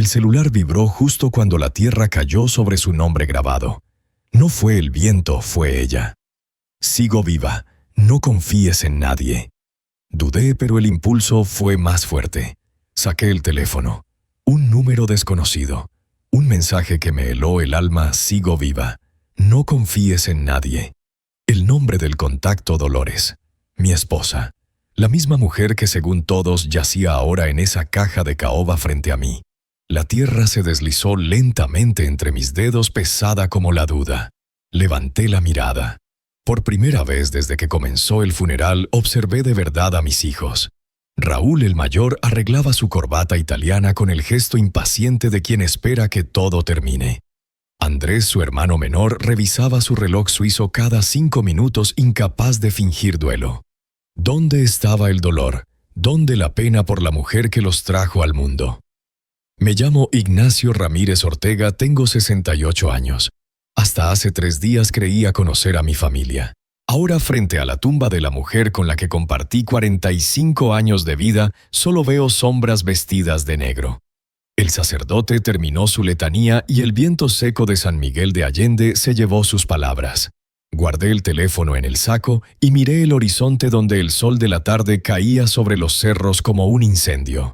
El celular vibró justo cuando la tierra cayó sobre su nombre grabado. No fue el viento, fue ella. Sigo viva, no confíes en nadie. Dudé, pero el impulso fue más fuerte. Saqué el teléfono. Un número desconocido. Un mensaje que me heló el alma: sigo viva. No confíes en nadie. El nombre del contacto: Dolores, mi esposa. La misma mujer que según todos yacía ahora en esa caja de caoba frente a mí. La tierra se deslizó lentamente entre mis dedos, pesada como la duda. Levanté la mirada. Por primera vez desde que comenzó el funeral observé de verdad a mis hijos. Raúl, el mayor, arreglaba su corbata italiana con el gesto impaciente de quien espera que todo termine. Andrés, su hermano menor, revisaba su reloj suizo cada 5 minutos, incapaz de fingir duelo. ¿Dónde estaba el dolor? ¿Dónde la pena por la mujer que los trajo al mundo? Me llamo Ignacio Ramírez Ortega, tengo 68 años. Hasta hace 3 días creía conocer a mi familia. Ahora, frente a la tumba de la mujer con la que compartí 45 años de vida, solo veo sombras vestidas de negro. El sacerdote terminó su letanía y el viento seco de San Miguel de Allende se llevó sus palabras. Guardé el teléfono en el saco y miré el horizonte donde el sol de la tarde caía sobre los cerros como un incendio.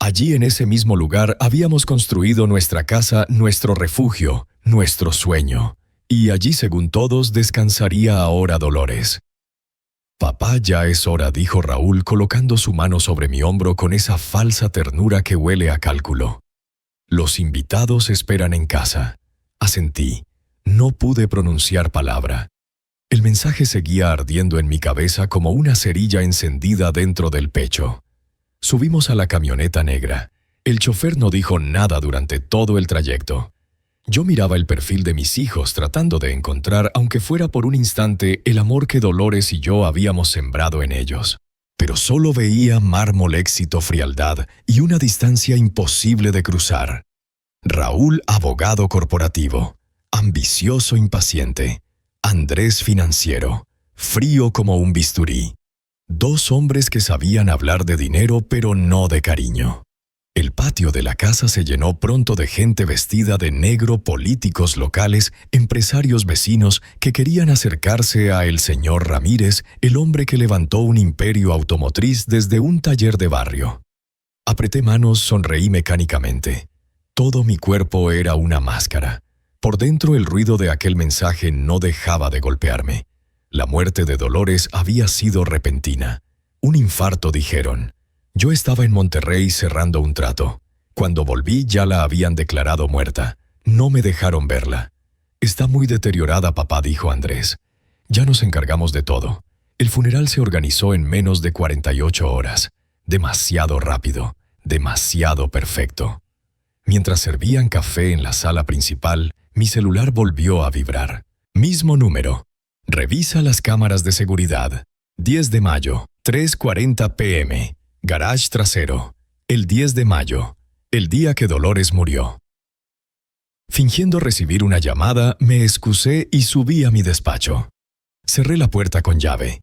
Allí, en ese mismo lugar, habíamos construido nuestra casa, nuestro refugio, nuestro sueño. Y allí, según todos, descansaría ahora Dolores. «Papá, ya es hora», dijo Raúl, colocando su mano sobre mi hombro con esa falsa ternura que huele a cálculo. «Los invitados esperan en casa». Asentí. No pude pronunciar palabra. El mensaje seguía ardiendo en mi cabeza como una cerilla encendida dentro del pecho. Subimos a la camioneta negra. El chofer no dijo nada durante todo el trayecto. Yo miraba el perfil de mis hijos tratando de encontrar, aunque fuera por un instante, el amor que Dolores y yo habíamos sembrado en ellos. Pero solo veía mármol, éxito, frialdad y una distancia imposible de cruzar. Raúl, abogado corporativo. Ambicioso, impaciente. Andrés, financiero. Frío como un bisturí. 2 hombres que sabían hablar de dinero, pero no de cariño. El patio de la casa se llenó pronto de gente vestida de negro, políticos locales, empresarios vecinos que querían acercarse a el señor Ramírez, el hombre que levantó un imperio automotriz desde un taller de barrio. Apreté manos, sonreí mecánicamente. Todo mi cuerpo era una máscara. Por dentro el ruido de aquel mensaje no dejaba de golpearme. La muerte de Dolores había sido repentina. Un infarto, dijeron. Yo estaba en Monterrey cerrando un trato. Cuando volví ya la habían declarado muerta. No me dejaron verla. «Está muy deteriorada, papá», dijo Andrés. «Ya nos encargamos de todo». El funeral se organizó en menos de 48 horas. Demasiado rápido, demasiado perfecto. Mientras servían café en la sala principal, mi celular volvió a vibrar. Mismo número. Revisa las cámaras de seguridad. 10 de mayo, 3:40 p.m. Garage trasero. El 10 de mayo, el día que Dolores murió. Fingiendo recibir una llamada, me excusé y subí a mi despacho. Cerré la puerta con llave.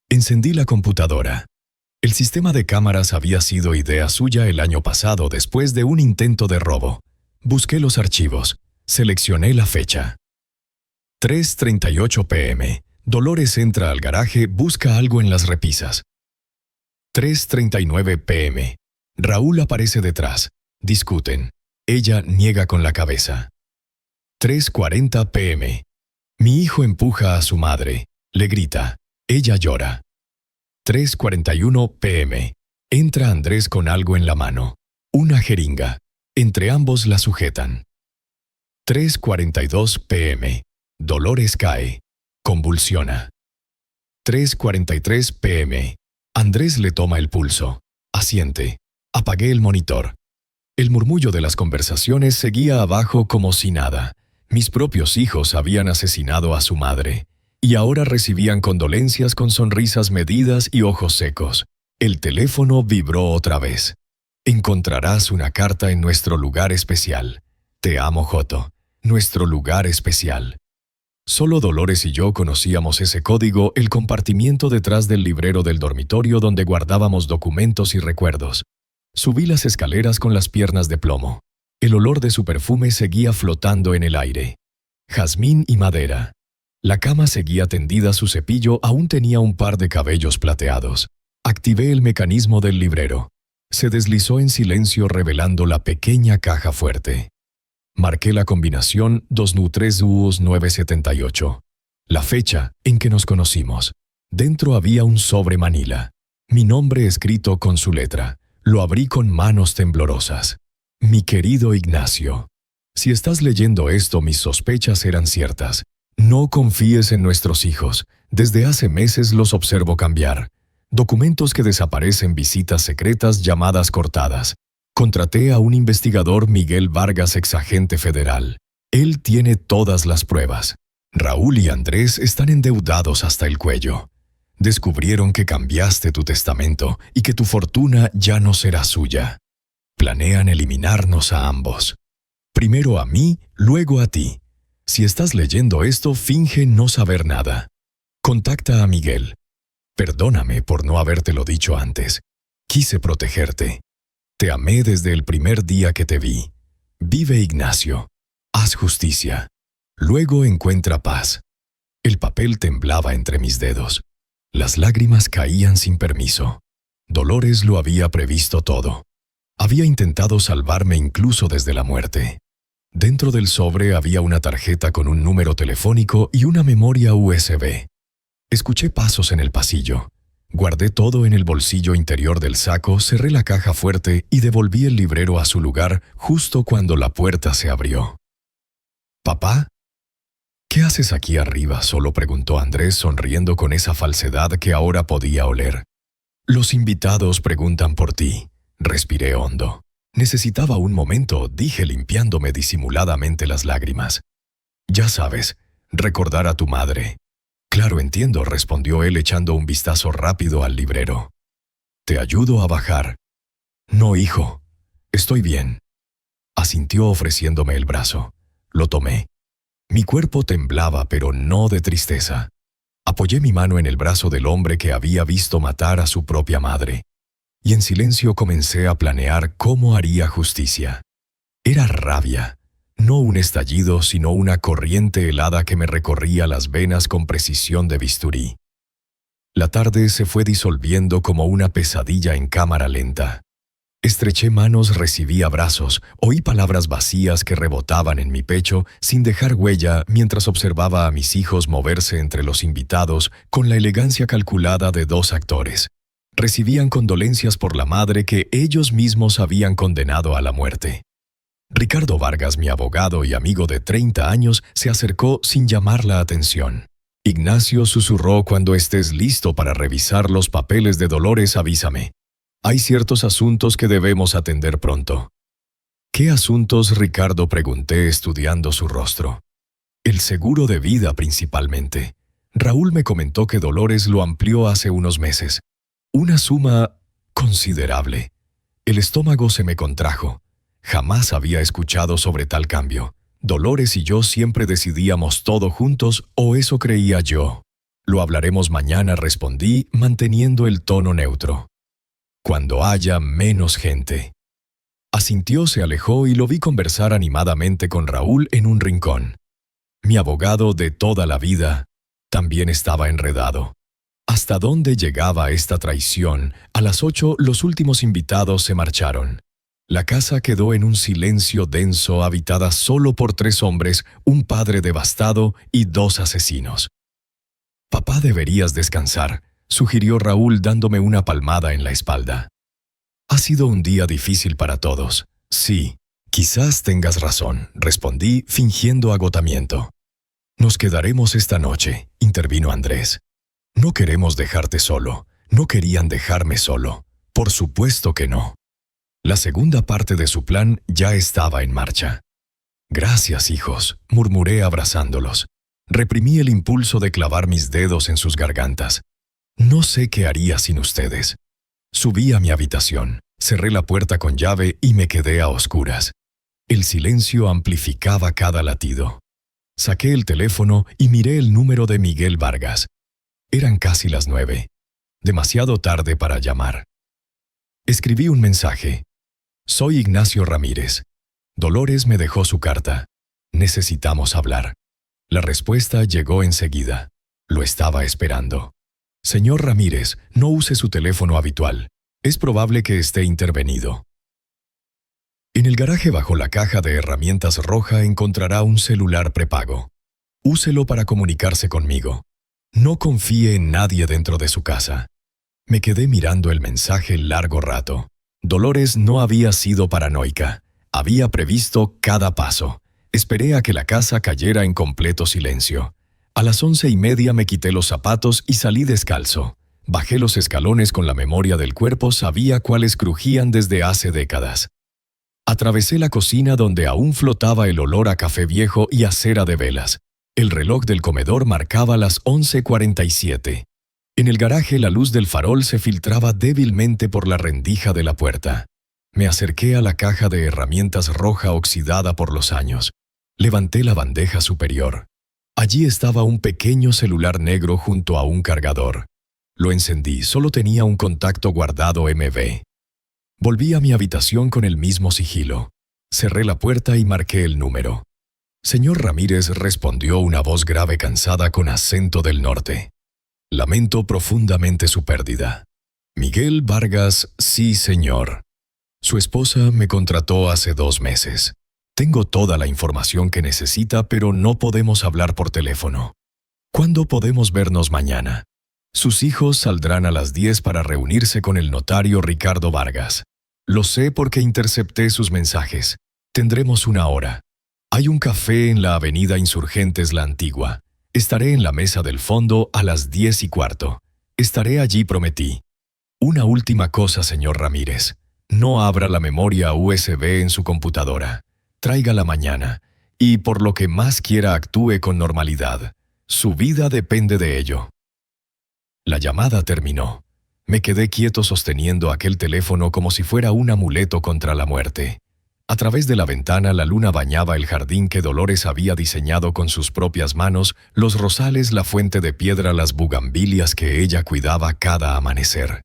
Encendí la computadora. El sistema de cámaras había sido idea suya el año pasado después de un intento de robo. Busqué los archivos. Seleccioné la fecha. 3:38 p.m. Dolores entra al garaje, busca algo en las repisas. 3:39 p.m. Raúl aparece detrás. Discuten. Ella niega con la cabeza. 3:40 p.m. Mi hijo empuja a su madre. Le grita. Ella llora. 3:41 p.m. Entra Andrés con algo en la mano. Una jeringa. Entre ambos la sujetan. 3:42 p.m. Dolores cae. Convulsiona. 3:43 p.m. Andrés le toma el pulso. Asiente. Apagué el monitor. El murmullo de las conversaciones seguía abajo como si nada. Mis propios hijos habían asesinado a su madre. Y ahora recibían condolencias con sonrisas medidas y ojos secos. El teléfono vibró otra vez. Encontrarás una carta en nuestro lugar especial. Te amo, Joto. Nuestro lugar especial. Solo Dolores y yo conocíamos ese código, el compartimiento detrás del librero del dormitorio donde guardábamos documentos y recuerdos. Subí las escaleras con las piernas de plomo. El olor de su perfume seguía flotando en el aire. Jazmín y madera. La cama seguía tendida, su cepillo aún tenía un par de cabellos plateados. Activé el mecanismo del librero. Se deslizó en silencio revelando la pequeña caja fuerte. Marqué la combinación 2Nu3Uus978. La fecha en que nos conocimos. Dentro había un sobre manila. Mi nombre escrito con su letra. Lo abrí con manos temblorosas. Mi querido Ignacio. Si estás leyendo esto, mis sospechas eran ciertas. No confíes en nuestros hijos. Desde hace meses los observo cambiar. Documentos que desaparecen, visitas secretas, llamadas cortadas. Contraté a un investigador, Miguel Vargas, exagente federal. Él tiene todas las pruebas. Raúl y Andrés están endeudados hasta el cuello. Descubrieron que cambiaste tu testamento y que tu fortuna ya no será suya. Planean eliminarnos a ambos. Primero a mí, luego a ti. Si estás leyendo esto, finge no saber nada. Contacta a Miguel. Perdóname por no habértelo dicho antes. Quise protegerte. Te amé desde el primer día que te vi. Vive, Ignacio. Haz justicia. Luego encuentra paz. El papel temblaba entre mis dedos. Las lágrimas caían sin permiso. Dolores lo había previsto todo. Había intentado salvarme incluso desde la muerte. Dentro del sobre había una tarjeta con un número telefónico y una memoria USB. Escuché pasos en el pasillo. Guardé todo en el bolsillo interior del saco, cerré la caja fuerte y devolví el librero a su lugar justo cuando la puerta se abrió. «¿Papá? ¿Qué haces aquí arriba?», solo preguntó Andrés, sonriendo con esa falsedad que ahora podía oler. «Los invitados preguntan por ti». Respiré hondo. Necesitaba un momento, dije limpiándome disimuladamente las lágrimas. «Ya sabes, recordar a tu madre». «Claro, entiendo», respondió él echando un vistazo rápido al librero. «¿Te ayudo a bajar?» «No, hijo. Estoy bien». Asintió ofreciéndome el brazo. Lo tomé. Mi cuerpo temblaba, pero no de tristeza. Apoyé mi mano en el brazo del hombre que había visto matar a su propia madre. Y en silencio comencé a planear cómo haría justicia. Era rabia. No un estallido, sino una corriente helada que me recorría las venas con precisión de bisturí. La tarde se fue disolviendo como una pesadilla en cámara lenta. Estreché manos, recibí abrazos, oí palabras vacías que rebotaban en mi pecho sin dejar huella mientras observaba a mis hijos moverse entre los invitados con la elegancia calculada de dos actores. Recibían condolencias por la madre que ellos mismos habían condenado a la muerte. Ricardo Vargas, mi abogado y amigo de 30 años, se acercó sin llamar la atención. Ignacio susurró: «Cuando estés listo para revisar los papeles de Dolores, avísame. Hay ciertos asuntos que debemos atender pronto». «¿Qué asuntos, Ricardo?», pregunté estudiando su rostro. «El seguro de vida principalmente. Raúl me comentó que Dolores lo amplió hace unos meses. Una suma considerable». El estómago se me contrajo. Jamás había escuchado sobre tal cambio. Dolores y yo siempre decidíamos todo juntos, o eso creía yo. «Lo hablaremos mañana», respondí, manteniendo el tono neutro. «Cuando haya menos gente». Asintió, se alejó y lo vi conversar animadamente con Raúl en un rincón. Mi abogado de toda la vida también estaba enredado. ¿Hasta dónde llegaba esta traición? A las 8 los últimos invitados se marcharon. La casa quedó en un silencio denso, habitada solo por 3 hombres, un padre devastado y 2 asesinos. «Papá, deberías descansar», sugirió Raúl dándome una palmada en la espalda. «Ha sido un día difícil para todos». «Sí, quizás tengas razón», respondí, fingiendo agotamiento. «Nos quedaremos esta noche», intervino Andrés. «No queremos dejarte solo. No querían dejarme solo. Por supuesto que no». La segunda parte de su plan ya estaba en marcha. «Gracias, hijos», murmuré abrazándolos. Reprimí el impulso de clavar mis dedos en sus gargantas. «No sé qué haría sin ustedes». Subí a mi habitación, cerré la puerta con llave y me quedé a oscuras. El silencio amplificaba cada latido. Saqué el teléfono y miré el número de Miguel Vargas. Eran casi las 9. Demasiado tarde para llamar. Escribí un mensaje. «Soy Ignacio Ramírez. Dolores me dejó su carta. Necesitamos hablar. La respuesta llegó enseguida. Lo estaba esperando. Señor Ramírez, no use su teléfono habitual. Es probable que esté intervenido. En el garaje bajo la caja de herramientas roja encontrará un celular prepago. Úselo para comunicarse conmigo. No confíe en nadie dentro de su casa. Me quedé mirando el mensaje largo rato. Dolores no había sido paranoica. Había previsto cada paso. Esperé a que la casa cayera en completo silencio. A las 11:30 me quité los zapatos y salí descalzo. Bajé los escalones con la memoria del cuerpo, sabía cuáles crujían desde hace décadas. Atravesé la cocina donde aún flotaba el olor a café viejo y a cera de velas. El reloj del comedor marcaba las 11:47. En el garaje la luz del farol se filtraba débilmente por la rendija de la puerta. Me acerqué a la caja de herramientas roja oxidada por los años. Levanté la bandeja superior. Allí estaba un pequeño celular negro junto a un cargador. Lo encendí, solo tenía un contacto guardado MB. Volví a mi habitación con el mismo sigilo. Cerré la puerta y marqué el número. Señor Ramírez, respondió una voz grave cansada con acento del norte. Lamento profundamente su pérdida. Miguel Vargas, sí, señor. Su esposa me contrató hace 2 meses. Tengo toda la información que necesita, pero no podemos hablar por teléfono. ¿Cuándo podemos vernos mañana? Sus hijos saldrán a las 10 para reunirse con el notario Ricardo Vargas. Lo sé porque intercepté sus mensajes. Tendremos 1 hora. Hay un café en la avenida Insurgentes La Antigua. Estaré en la mesa del fondo a las 10:15. Estaré allí, prometí. Una última cosa, señor Ramírez. No abra la memoria USB en su computadora. Tráigala mañana, y por lo que más quiera actúe con normalidad. Su vida depende de ello. La llamada terminó. Me quedé quieto sosteniendo aquel teléfono como si fuera un amuleto contra la muerte. A través de la ventana la luna bañaba el jardín que Dolores había diseñado con sus propias manos, los rosales, la fuente de piedra, las bugambilias que ella cuidaba cada amanecer.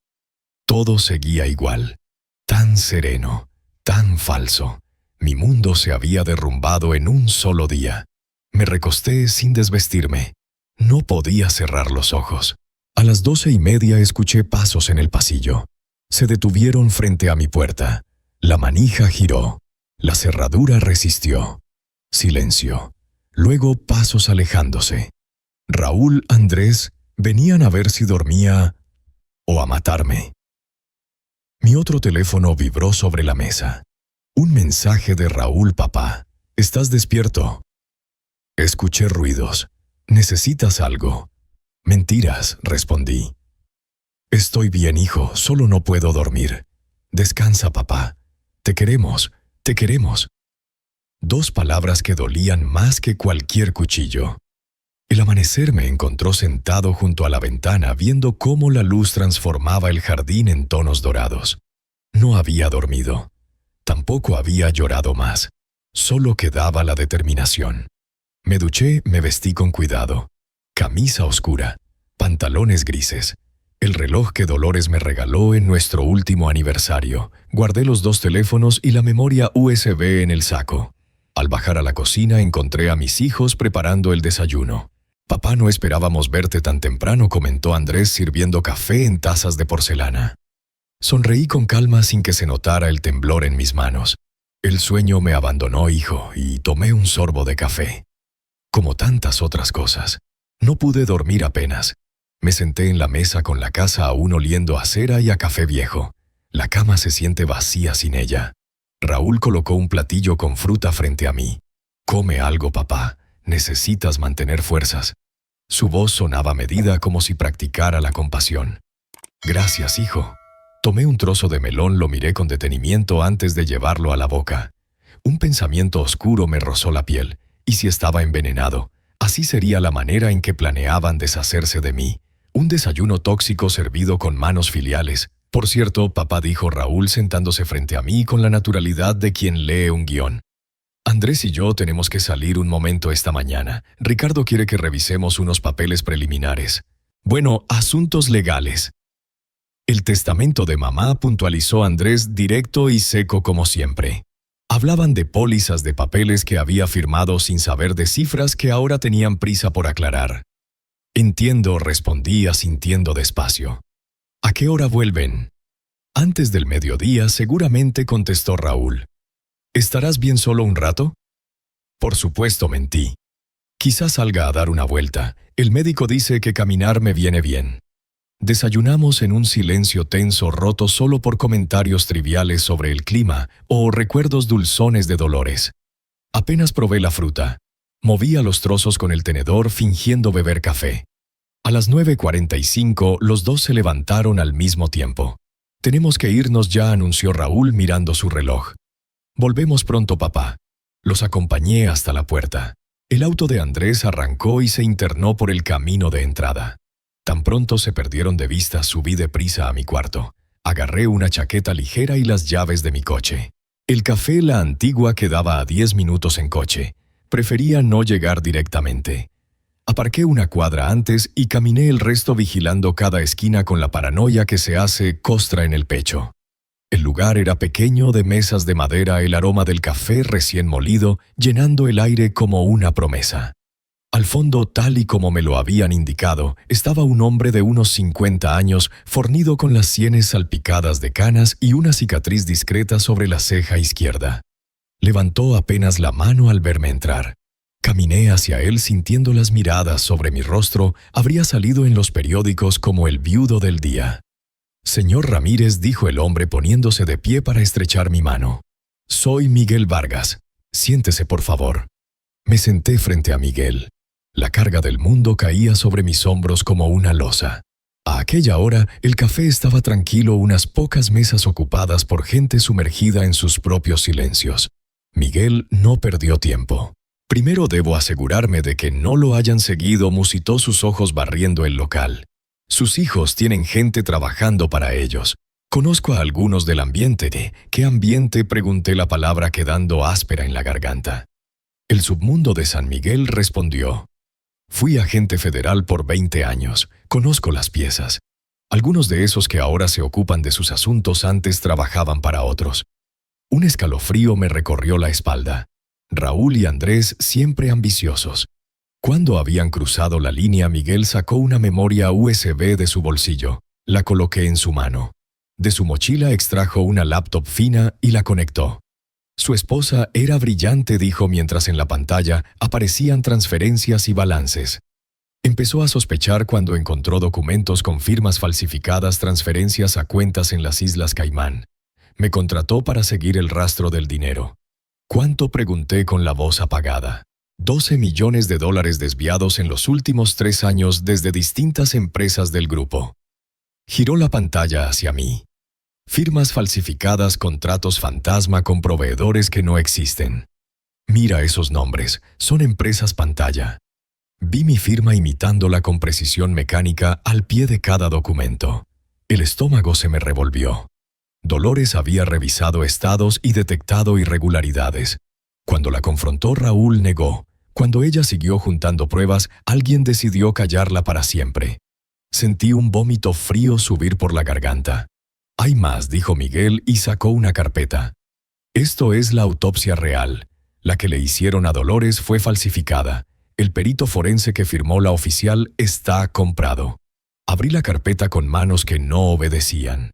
Todo seguía igual, tan sereno, tan falso. Mi mundo se había derrumbado en un solo día. Me recosté sin desvestirme. No podía cerrar los ojos. A las 12:30 escuché pasos en el pasillo. Se detuvieron frente a mi puerta. La manija giró. La cerradura resistió. Silencio. Luego pasos alejándose. Raúl, Andrés, venían a ver si dormía o a matarme. Mi otro teléfono vibró sobre la mesa. Un mensaje de Raúl: papá, ¿estás despierto? Escuché ruidos. ¿Necesitas algo? Mentiras, respondí. Estoy bien, hijo, solo no puedo dormir. Descansa, papá. Te queremos, te queremos. 2 palabras que dolían más que cualquier cuchillo. El amanecer me encontró sentado junto a la ventana viendo cómo la luz transformaba el jardín en tonos dorados. No había dormido. Tampoco había llorado más. Solo quedaba la determinación. Me duché, me vestí con cuidado. Camisa oscura, pantalones grises. El reloj que Dolores me regaló en nuestro último aniversario. Guardé los 2 teléfonos y la memoria USB en el saco. Al bajar a la cocina encontré a mis hijos preparando el desayuno. Papá, no esperábamos verte tan temprano, comentó Andrés sirviendo café en tazas de porcelana. Sonreí con calma sin que se notara el temblor en mis manos. El sueño me abandonó, hijo, y tomé un sorbo de café. Como tantas otras cosas. No pude dormir apenas. Me senté en la mesa con la casa aún oliendo a cera y a café viejo. La cama se siente vacía sin ella. Raúl colocó un platillo con fruta frente a mí. Come algo, papá. Necesitas mantener fuerzas. Su voz sonaba medida como si practicara la compasión. Gracias, hijo. Tomé un trozo de melón, lo miré con detenimiento antes de llevarlo a la boca. Un pensamiento oscuro me rozó la piel. ¿Y si estaba envenenado? Así sería la manera en que planeaban deshacerse de mí. Un desayuno tóxico servido con manos filiales. Por cierto, papá, dijo Raúl sentándose frente a mí con la naturalidad de quien lee un guión. Andrés y yo tenemos que salir un momento esta mañana. Ricardo quiere que revisemos unos papeles preliminares. Bueno, asuntos legales. El testamento de mamá, puntualizó Andrés, directo y seco como siempre. Hablaban de pólizas de papeles que había firmado sin saber de cifras que ahora tenían prisa por aclarar. Entiendo, respondí asintiendo despacio. ¿A qué hora vuelven? Antes del mediodía, seguramente, contestó Raúl. ¿Estarás bien solo un rato? Por supuesto, mentí. Quizás salga a dar una vuelta. El médico dice que caminar me viene bien. Desayunamos en un silencio tenso roto solo por comentarios triviales sobre el clima o recuerdos dulzones de Dolores. Apenas probé la fruta. Movía los trozos con el tenedor fingiendo beber café. A las 9:45 los dos se levantaron al mismo tiempo. «Tenemos que irnos ya», anunció Raúl mirando su reloj. «Volvemos pronto, papá». Los acompañé hasta la puerta. El auto de Andrés arrancó y se internó por el camino de entrada. Tan pronto se perdieron de vista, subí deprisa a mi cuarto. Agarré una chaqueta ligera y las llaves de mi coche. El café La Antigua quedaba a 10 minutos en coche. Prefería no llegar directamente. Aparqué una cuadra antes y caminé el resto vigilando cada esquina con la paranoia que se hace costra en el pecho. El lugar era pequeño, de mesas de madera, el aroma del café recién molido, llenando el aire como una promesa. Al fondo, tal y como me lo habían indicado, estaba un hombre de unos 50 años, fornido con las sienes salpicadas de canas y una cicatriz discreta sobre la ceja izquierda. Levantó apenas la mano al verme entrar. Caminé hacia él sintiendo las miradas sobre mi rostro. Habría salido en los periódicos como el viudo del día. «Señor Ramírez», dijo el hombre poniéndose de pie para estrechar mi mano. «Soy Miguel Vargas. Siéntese, por favor». Me senté frente a Miguel. La carga del mundo caía sobre mis hombros como una losa. A aquella hora, el café estaba tranquilo, unas pocas mesas ocupadas por gente sumergida en sus propios silencios. Miguel no perdió tiempo. «Primero debo asegurarme de que no lo hayan seguido», musitó, sus ojos barriendo el local. «Sus hijos tienen gente trabajando para ellos. Conozco a algunos del ambiente». «¿Qué ambiente?», pregunté, la palabra quedando áspera en la garganta. «El submundo de San Miguel», respondió. «Fui agente federal por 20 años. Conozco las piezas. Algunos de esos que ahora se ocupan de sus asuntos antes trabajaban para otros». Un escalofrío me recorrió la espalda. Raúl y Andrés, siempre ambiciosos. Cuando habían cruzado la línea, Miguel sacó una memoria USB de su bolsillo. La coloqué en su mano. De su mochila extrajo una laptop fina y la conectó. Su esposa era brillante, dijo mientras en la pantalla aparecían transferencias y balances. Empezó a sospechar cuando encontró documentos con firmas falsificadas, transferencias a cuentas en las Islas Caimán. Me contrató para seguir el rastro del dinero. «¿Cuánto?», pregunté con la voz apagada. $12 millones desviados en los últimos 3 años desde distintas empresas del grupo. Giró la pantalla hacia mí. Firmas falsificadas, contratos fantasma con proveedores que no existen. «Mira esos nombres, son empresas pantalla». Vi mi firma imitándola con precisión mecánica al pie de cada documento. El estómago se me revolvió. Dolores había revisado estados y detectado irregularidades. Cuando la confrontó, Raúl negó. Cuando ella siguió juntando pruebas, alguien decidió callarla para siempre. Sentí un vómito frío subir por la garganta. «Hay más», dijo Miguel y sacó una carpeta. «Esto es la autopsia real. La que le hicieron a Dolores fue falsificada. El perito forense que firmó la oficial está comprado». Abrí la carpeta con manos que no obedecían.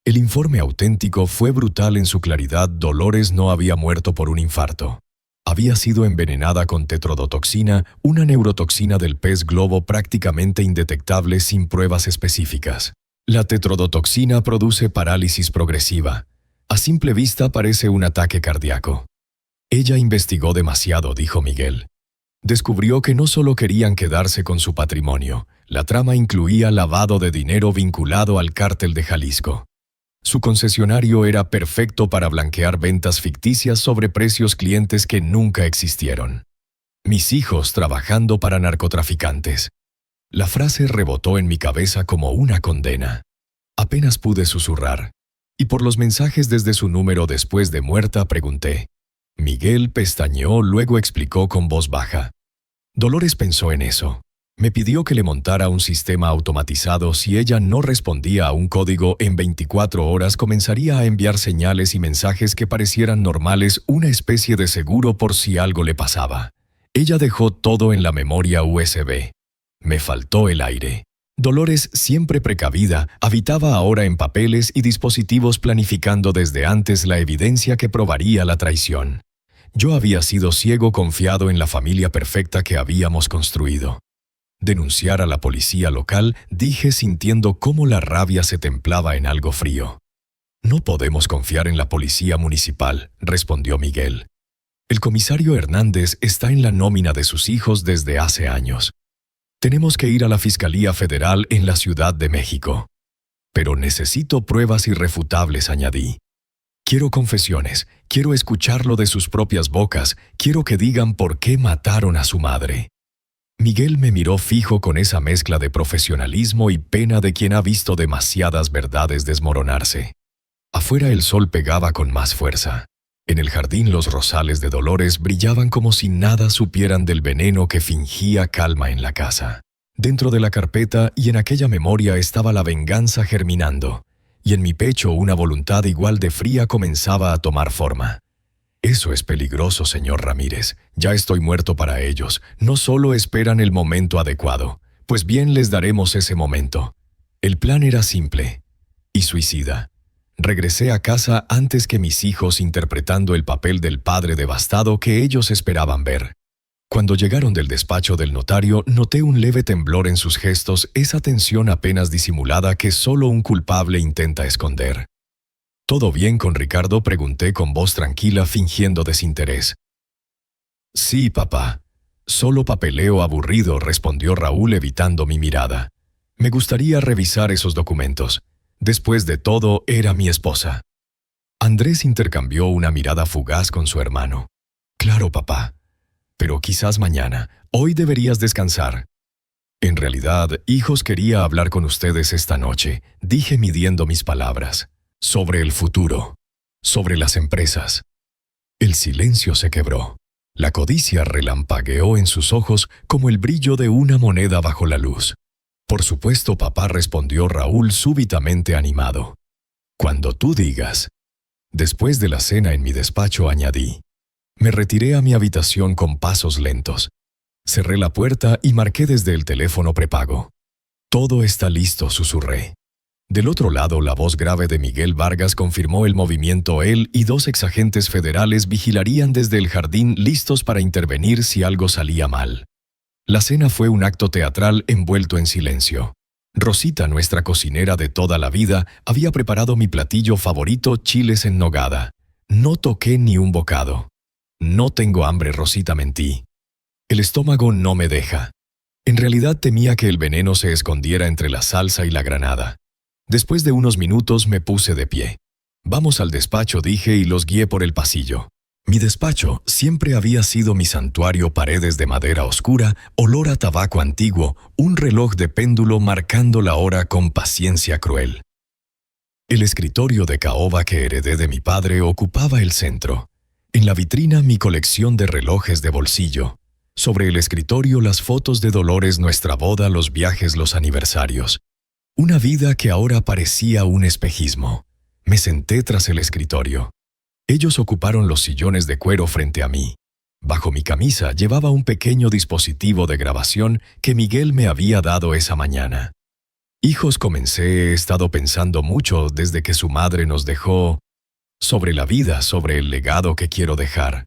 El informe auténtico fue brutal en su claridad. Dolores no había muerto por un infarto. Había sido envenenada con tetrodotoxina, una neurotoxina del pez globo prácticamente indetectable sin pruebas específicas. La tetrodotoxina produce parálisis progresiva. A simple vista parece un ataque cardíaco. «Ella investigó demasiado», dijo Miguel. Descubrió que no solo querían quedarse con su patrimonio. La trama incluía lavado de dinero vinculado al cártel de Jalisco. Su concesionario era perfecto para blanquear ventas ficticias sobre precios, clientes que nunca existieron. «Mis hijos trabajando para narcotraficantes». La frase rebotó en mi cabeza como una condena. Apenas pude susurrar. «¿Y por los mensajes desde su número después de muerta?», pregunté. Miguel pestañeó, luego explicó con voz baja. «Dolores pensó en eso. Me pidió que le montara un sistema automatizado. Si ella no respondía a un código en 24 horas, comenzaría a enviar señales y mensajes que parecieran normales, una especie de seguro por si algo le pasaba. Ella dejó todo en la memoria USB. Me faltó el aire. Dolores, siempre precavida, habitaba ahora en papeles y dispositivos planificando desde antes la evidencia que probaría la traición. Yo había sido ciego confiado en la familia perfecta que habíamos construido. Denunciar a la policía local, dije sintiendo cómo la rabia se templaba en algo frío. No podemos confiar en la policía municipal, respondió Miguel. El comisario Hernández está en la nómina de sus hijos desde hace años. Tenemos que ir a la Fiscalía Federal en la Ciudad de México. Pero necesito pruebas irrefutables, añadí. Quiero confesiones, quiero escucharlo de sus propias bocas, quiero que digan por qué mataron a su madre. Miguel me miró fijo con esa mezcla de profesionalismo y pena de quien ha visto demasiadas verdades desmoronarse. Afuera el sol pegaba con más fuerza. En el jardín los rosales de Dolores brillaban como si nada supieran del veneno que fingía calma en la casa. Dentro de la carpeta y en aquella memoria estaba la venganza germinando, y en mi pecho una voluntad igual de fría comenzaba a tomar forma. Eso es peligroso, señor Ramírez. Ya estoy muerto para ellos. No solo esperan el momento adecuado, pues bien les daremos ese momento. El plan era simple y suicida. Regresé a casa antes que mis hijos interpretando el papel del padre devastado que ellos esperaban ver. Cuando llegaron del despacho del notario, noté un leve temblor en sus gestos, esa tensión apenas disimulada que solo un culpable intenta esconder. ¿Todo bien con Ricardo?, pregunté con voz tranquila, fingiendo desinterés. Sí, papá. Solo papeleo aburrido, respondió Raúl evitando mi mirada. Me gustaría revisar esos documentos. Después de todo, era mi esposa. Andrés intercambió una mirada fugaz con su hermano. Claro, papá. Pero quizás mañana. Hoy deberías descansar. En realidad, hijos, quería hablar con ustedes esta noche, dije midiendo mis palabras. Sobre el futuro. Sobre las empresas. El silencio se quebró. La codicia relampagueó en sus ojos como el brillo de una moneda bajo la luz. Por supuesto, papá, respondió Raúl súbitamente animado. Cuando tú digas. Después de la cena en mi despacho, añadí. Me retiré a mi habitación con pasos lentos. Cerré la puerta y marqué desde el teléfono prepago. Todo está listo, susurré. Del otro lado, la voz grave de Miguel Vargas confirmó el movimiento. Él y 2 exagentes federales vigilarían desde el jardín, listos para intervenir si algo salía mal. La cena fue un acto teatral envuelto en silencio. Rosita, nuestra cocinera de toda la vida, había preparado mi platillo favorito, chiles en nogada. No toqué ni un bocado. No tengo hambre, Rosita, mentí. El estómago no me deja. En realidad temía que el veneno se escondiera entre la salsa y la granada. Después de unos minutos me puse de pie. Vamos al despacho, dije, y los guié por el pasillo. Mi despacho siempre había sido mi santuario: paredes de madera oscura, olor a tabaco antiguo, un reloj de péndulo marcando la hora con paciencia cruel. El escritorio de caoba que heredé de mi padre ocupaba el centro. En la vitrina, mi colección de relojes de bolsillo. Sobre el escritorio, las fotos de Dolores, nuestra boda, los viajes, los aniversarios. Una vida que ahora parecía un espejismo. Me senté tras el escritorio. Ellos ocuparon los sillones de cuero frente a mí. Bajo mi camisa llevaba un pequeño dispositivo de grabación que Miguel me había dado esa mañana. Hijos, comencé, he estado pensando mucho desde que su madre nos dejó. Sobre la vida, sobre el legado que quiero dejar.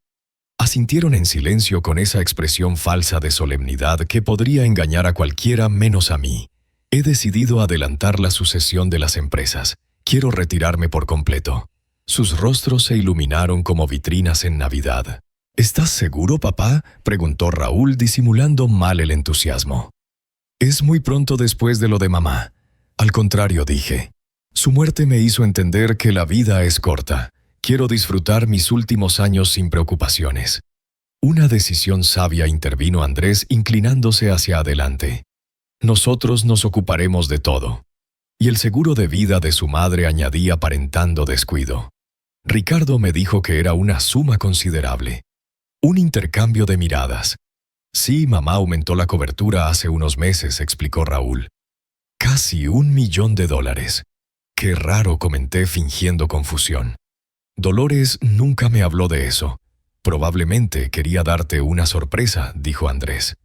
Asintieron en silencio con esa expresión falsa de solemnidad que podría engañar a cualquiera menos a mí. He decidido adelantar la sucesión de las empresas. Quiero retirarme por completo. Sus rostros se iluminaron como vitrinas en Navidad. ¿Estás seguro, papá?, preguntó Raúl, disimulando mal el entusiasmo. Es muy pronto después de lo de mamá. Al contrario, dije. Su muerte me hizo entender que la vida es corta. Quiero disfrutar mis últimos años sin preocupaciones. Una decisión sabia, intervino Andrés, inclinándose hacia adelante. Nosotros nos ocuparemos de todo. Y el seguro de vida de su madre, añadí aparentando descuido. Ricardo me dijo que era una suma considerable. Un intercambio de miradas. Sí, mamá aumentó la cobertura hace unos meses, explicó Raúl. Casi $1.000.000. Qué raro, comenté fingiendo confusión. Dolores nunca me habló de eso. Probablemente quería darte una sorpresa, dijo Andrés.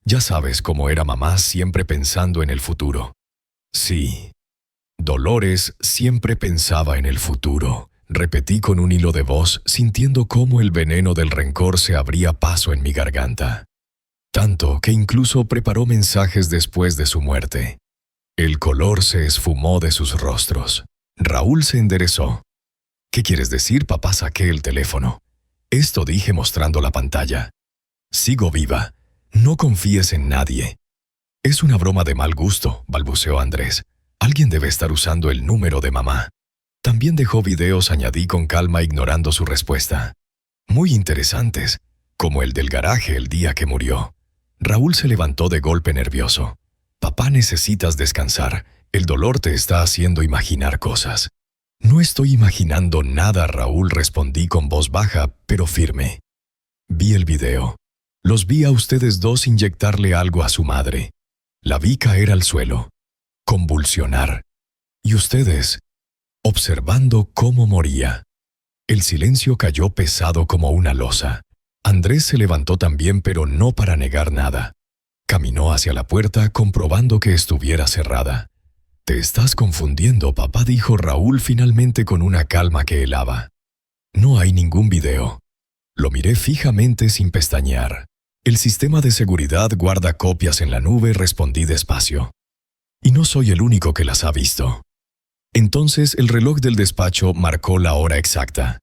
Ya sabes cómo era mamá, siempre pensando en el futuro. Sí. Dolores siempre pensaba en el futuro, repetí con un hilo de voz, sintiendo cómo el veneno del rencor se abría paso en mi garganta. Tanto que incluso preparó mensajes después de su muerte. El color se esfumó de sus rostros. Raúl se enderezó. ¿Qué quieres decir, papá? Saqué el teléfono. Esto dije mostrando la pantalla. Sigo viva. No confíes en nadie. Es una broma de mal gusto, balbuceó Andrés. Alguien debe estar usando el número de mamá. También dejó videos, añadí con calma ignorando su respuesta. Muy interesantes, como el del garaje el día que murió. Raúl se levantó de golpe nervioso. Papá, necesitas descansar. El dolor te está haciendo imaginar cosas. No estoy imaginando nada, Raúl, respondí con voz baja, pero firme. Vi el video. Los vi a ustedes dos inyectarle algo a su madre. La vi caer al suelo, convulsionar. Y ustedes, observando cómo moría. El silencio cayó pesado como una losa. Andrés se levantó también, pero no para negar nada. Caminó hacia la puerta, comprobando que estuviera cerrada. «Te estás confundiendo, papá», dijo Raúl finalmente con una calma que helaba. «No hay ningún video». Lo miré fijamente sin pestañear. «El sistema de seguridad guarda copias en la nube», respondí despacio. «Y no soy el único que las ha visto». Entonces el reloj del despacho marcó la hora exacta.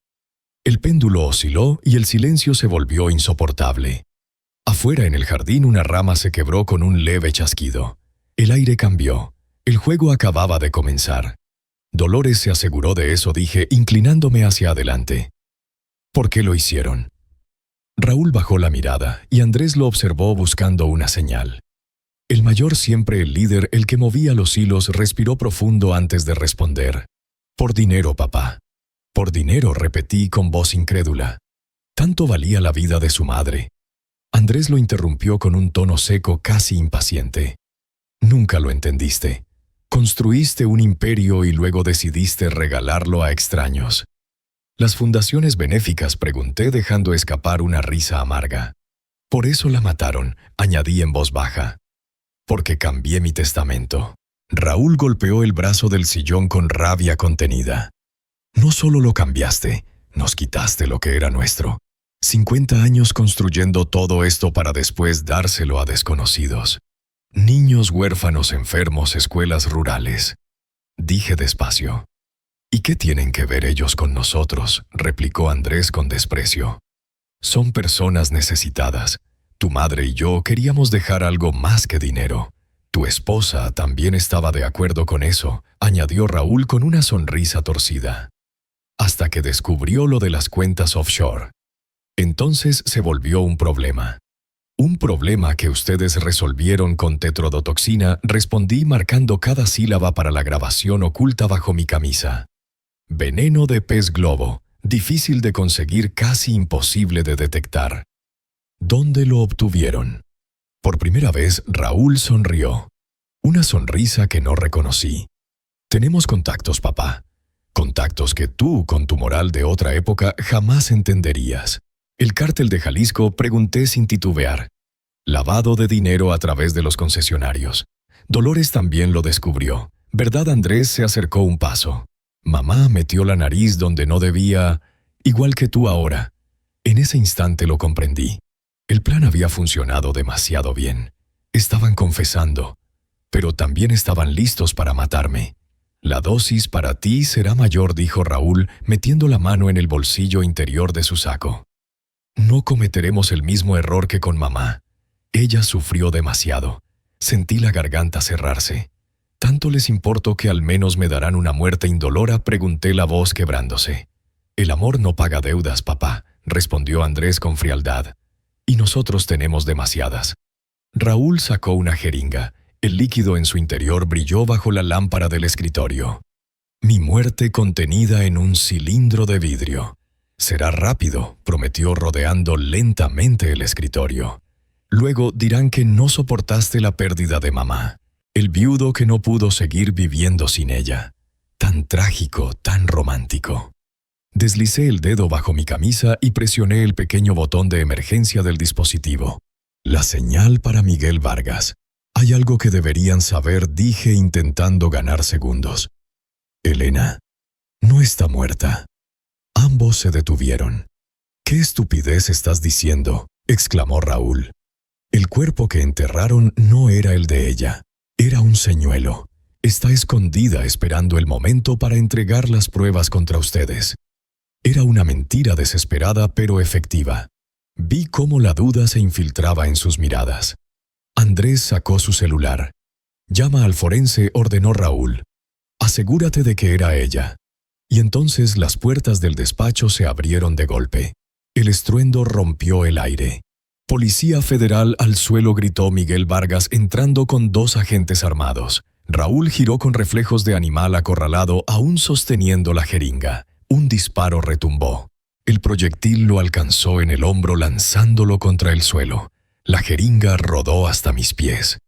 El péndulo osciló y el silencio se volvió insoportable. Afuera en el jardín una rama se quebró con un leve chasquido. El aire cambió. El juego acababa de comenzar. Dolores se aseguró de eso, dije, inclinándome hacia adelante. ¿Por qué lo hicieron? Raúl bajó la mirada y Andrés lo observó buscando una señal. El mayor, siempre el líder, el que movía los hilos, respiró profundo antes de responder. «Por dinero, papá». «Por dinero», repetí con voz incrédula. ¿Tanto valía la vida de su madre? Andrés lo interrumpió con un tono seco, casi impaciente. «Nunca lo entendiste. Construiste un imperio y luego decidiste regalarlo a extraños». «¿Las fundaciones benéficas?», pregunté, dejando escapar una risa amarga. «Por eso la mataron», añadí en voz baja. «Porque cambié mi testamento». Raúl golpeó el brazo del sillón con rabia contenida. «No solo lo cambiaste, nos quitaste lo que era nuestro. 50 años construyendo todo esto para después dárselo a desconocidos. Niños huérfanos, enfermos, escuelas rurales». Dije despacio. «¿Y qué tienen que ver ellos con nosotros?», replicó Andrés con desprecio. «Son personas necesitadas. Tu madre y yo queríamos dejar algo más que dinero. Tu esposa también estaba de acuerdo con eso», añadió Raúl con una sonrisa torcida. «Hasta que descubrió lo de las cuentas offshore. Entonces se volvió un problema». «Un problema que ustedes resolvieron con tetrodotoxina», respondí marcando cada sílaba para la grabación oculta bajo mi camisa. «Veneno de pez globo, difícil de conseguir, casi imposible de detectar». «¿Dónde lo obtuvieron?». Por primera vez Raúl sonrió. Una sonrisa que no reconocí. «Tenemos contactos, papá. Contactos que tú, con tu moral de otra época, jamás entenderías». «¿El cártel de Jalisco?», pregunté sin titubear. «Lavado de dinero a través de los concesionarios. Dolores también lo descubrió. ¿Verdad?». Andrés se acercó un paso. «Mamá metió la nariz donde no debía, igual que tú ahora». En ese instante lo comprendí. El plan había funcionado demasiado bien. Estaban confesando, pero también estaban listos para matarme. «La dosis para ti será mayor», dijo Raúl, metiendo la mano en el bolsillo interior de su saco. «No cometeremos el mismo error que con mamá. Ella sufrió demasiado. Sentí la garganta cerrarse. ¿Tanto les importó que al menos me darán una muerte indolora?», pregunté, la voz quebrándose. «El amor no paga deudas, papá», respondió Andrés con frialdad. «Y nosotros tenemos demasiadas». Raúl sacó una jeringa. El líquido en su interior brilló bajo la lámpara del escritorio. «Mi muerte contenida en un cilindro de vidrio. Será rápido», prometió rodeando lentamente el escritorio. Luego dirán que no soportaste la pérdida de mamá, el viudo que no pudo seguir viviendo sin ella. Tan trágico, tan romántico. Deslicé el dedo bajo mi camisa y presioné el pequeño botón de emergencia del dispositivo. La señal para Miguel Vargas. Hay algo que deberían saber, dije intentando ganar segundos. Elena no está muerta. Ambos se detuvieron. «¿Qué estupidez estás diciendo?», exclamó Raúl. El cuerpo que enterraron no era el de ella. Era un señuelo. Está escondida esperando el momento para entregar las pruebas contra ustedes. Era una mentira desesperada pero efectiva. Vi cómo la duda se infiltraba en sus miradas. Andrés sacó su celular. «Llama al forense», ordenó Raúl. «Asegúrate de que era ella». Y entonces las puertas del despacho se abrieron de golpe. El estruendo rompió el aire. «Policía Federal al suelo», gritó Miguel Vargas entrando con 2 agentes armados. Raúl giró con reflejos de animal acorralado, aún sosteniendo la jeringa. Un disparo retumbó. El proyectil lo alcanzó en el hombro lanzándolo contra el suelo. La jeringa rodó hasta mis pies.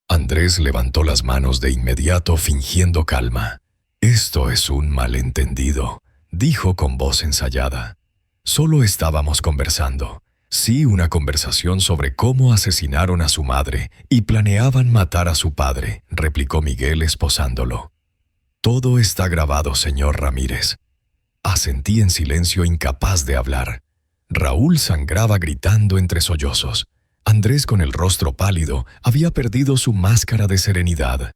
Andrés levantó las manos de inmediato fingiendo calma. «Esto es un malentendido», dijo con voz ensayada. «Solo estábamos conversando». Sí, una conversación sobre cómo asesinaron a su madre y planeaban matar a su padre, replicó Miguel esposándolo. «Todo está grabado, señor Ramírez». Asentí en silencio, incapaz de hablar. Raúl sangraba gritando entre sollozos. Andrés, con el rostro pálido, había perdido su máscara de serenidad.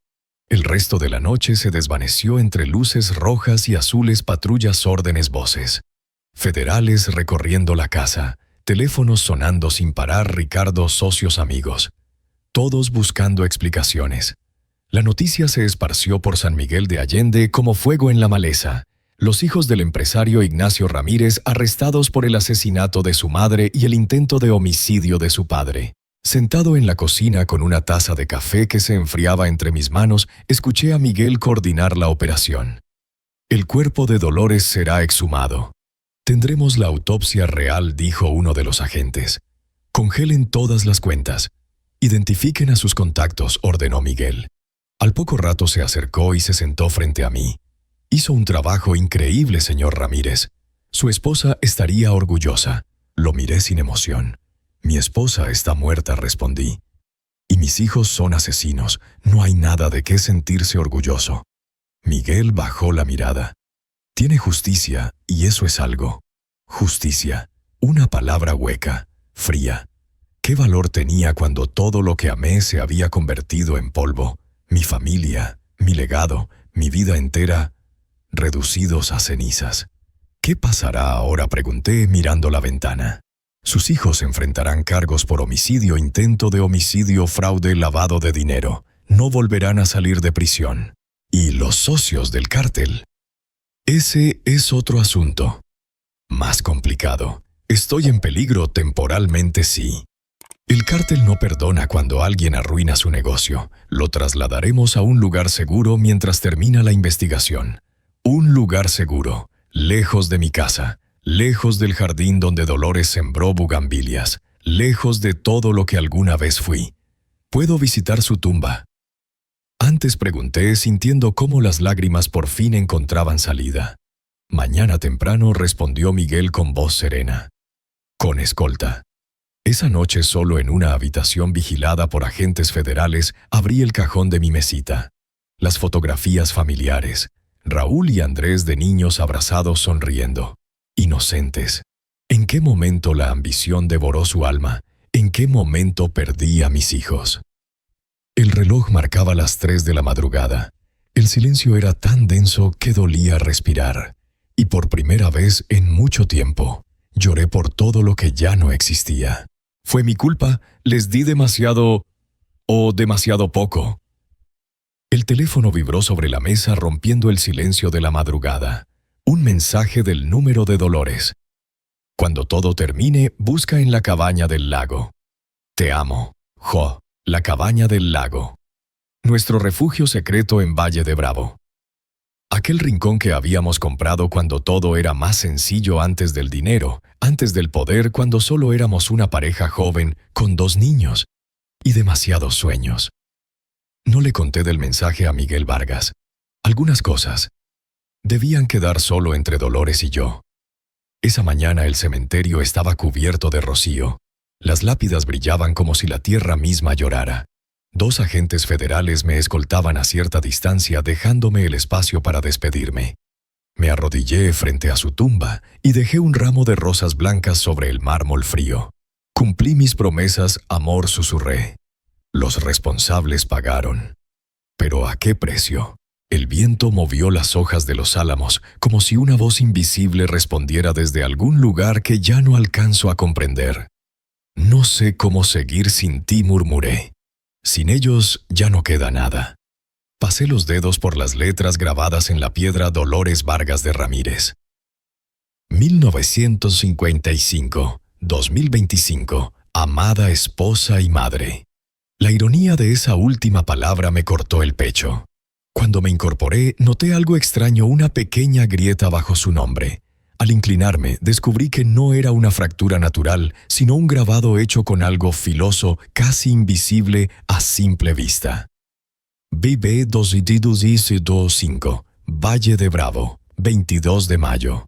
El resto de la noche se desvaneció entre luces rojas y azules, patrullas, órdenes, voces. Federales recorriendo la casa, teléfonos sonando sin parar, Ricardo, socios, amigos. Todos buscando explicaciones. La noticia se esparció por San Miguel de Allende como fuego en la maleza. Los hijos del empresario Ignacio Ramírez arrestados por el asesinato de su madre y el intento de homicidio de su padre. Sentado en la cocina con una taza de café que se enfriaba entre mis manos, escuché a Miguel coordinar la operación. «El cuerpo de Dolores será exhumado. Tendremos la autopsia real», dijo uno de los agentes. «Congelen todas las cuentas. Identifiquen a sus contactos», ordenó Miguel. Al poco rato se acercó y se sentó frente a mí. «Hizo un trabajo increíble, señor Ramírez. Su esposa estaría orgullosa». Lo miré sin emoción. «Mi esposa está muerta», respondí. «Y mis hijos son asesinos. No hay nada de qué sentirse orgulloso». Miguel bajó la mirada. «Tiene justicia, y eso es algo». Justicia. Una palabra hueca, fría. ¿Qué valor tenía cuando todo lo que amé se había convertido en polvo? Mi familia, mi legado, mi vida entera, reducidos a cenizas. «¿Qué pasará ahora?», pregunté mirando la ventana. «Sus hijos enfrentarán cargos por homicidio, intento de homicidio, fraude, lavado de dinero. No volverán a salir de prisión. ¿Y los socios del cártel?». «Ese es otro asunto. Más complicado. Estoy en peligro temporalmente, sí. El cártel no perdona cuando alguien arruina su negocio. Lo trasladaremos a un lugar seguro mientras termina la investigación. Un lugar seguro, lejos de mi casa, lejos del jardín donde Dolores sembró bugambilias, lejos de todo lo que alguna vez fui. ¿Puedo visitar su tumba?». Antes pregunté, sintiendo cómo las lágrimas por fin encontraban salida. «Mañana temprano», respondió Miguel con voz serena. «Con escolta». Esa noche, solo en una habitación vigilada por agentes federales, abrí el cajón de mi mesita. Las fotografías familiares. Raúl y Andrés de niños abrazados sonriendo. Inocentes. ¿En qué momento la ambición devoró su alma? ¿En qué momento perdí a mis hijos? El reloj marcaba las 3 de la madrugada. El silencio era tan denso que dolía respirar. Y por primera vez en mucho tiempo, lloré por todo lo que ya no existía. ¿Fue mi culpa? ¿Les di demasiado o demasiado poco? El teléfono vibró sobre la mesa rompiendo el silencio de la madrugada. Un mensaje del número de Dolores. «Cuando todo termine, busca en la cabaña del lago. Te amo, Jo, la cabaña del lago. Nuestro refugio secreto en Valle de Bravo». Aquel rincón que habíamos comprado cuando todo era más sencillo antes del dinero, antes del poder, cuando solo éramos una pareja joven con 2 niños y demasiados sueños. No le conté del mensaje a Miguel Vargas. Algunas cosas debían quedar solo entre Dolores y yo. Esa mañana el cementerio estaba cubierto de rocío. Las lápidas brillaban como si la tierra misma llorara. 2 agentes federales me escoltaban a cierta distancia, dejándome el espacio para despedirme. Me arrodillé frente a su tumba y dejé un ramo de rosas blancas sobre el mármol frío. Cumplí mis promesas, amor, susurré. Los responsables pagaron. Pero ¿a qué precio? El viento movió las hojas de los álamos, como si una voz invisible respondiera desde algún lugar que ya no alcanzo a comprender. No sé cómo seguir sin ti, murmuré. Sin ellos ya no queda nada. Pasé los dedos por las letras grabadas en la piedra Dolores Vargas de Ramírez. 1955-2025. Amada esposa y madre. La ironía de esa última palabra me cortó el pecho. Cuando me incorporé, noté algo extraño, una pequeña grieta bajo su nombre. Al inclinarme, descubrí que no era una fractura natural, sino un grabado hecho con algo filoso, casi invisible a simple vista. BB 2225, Valle de Bravo, 22 de mayo.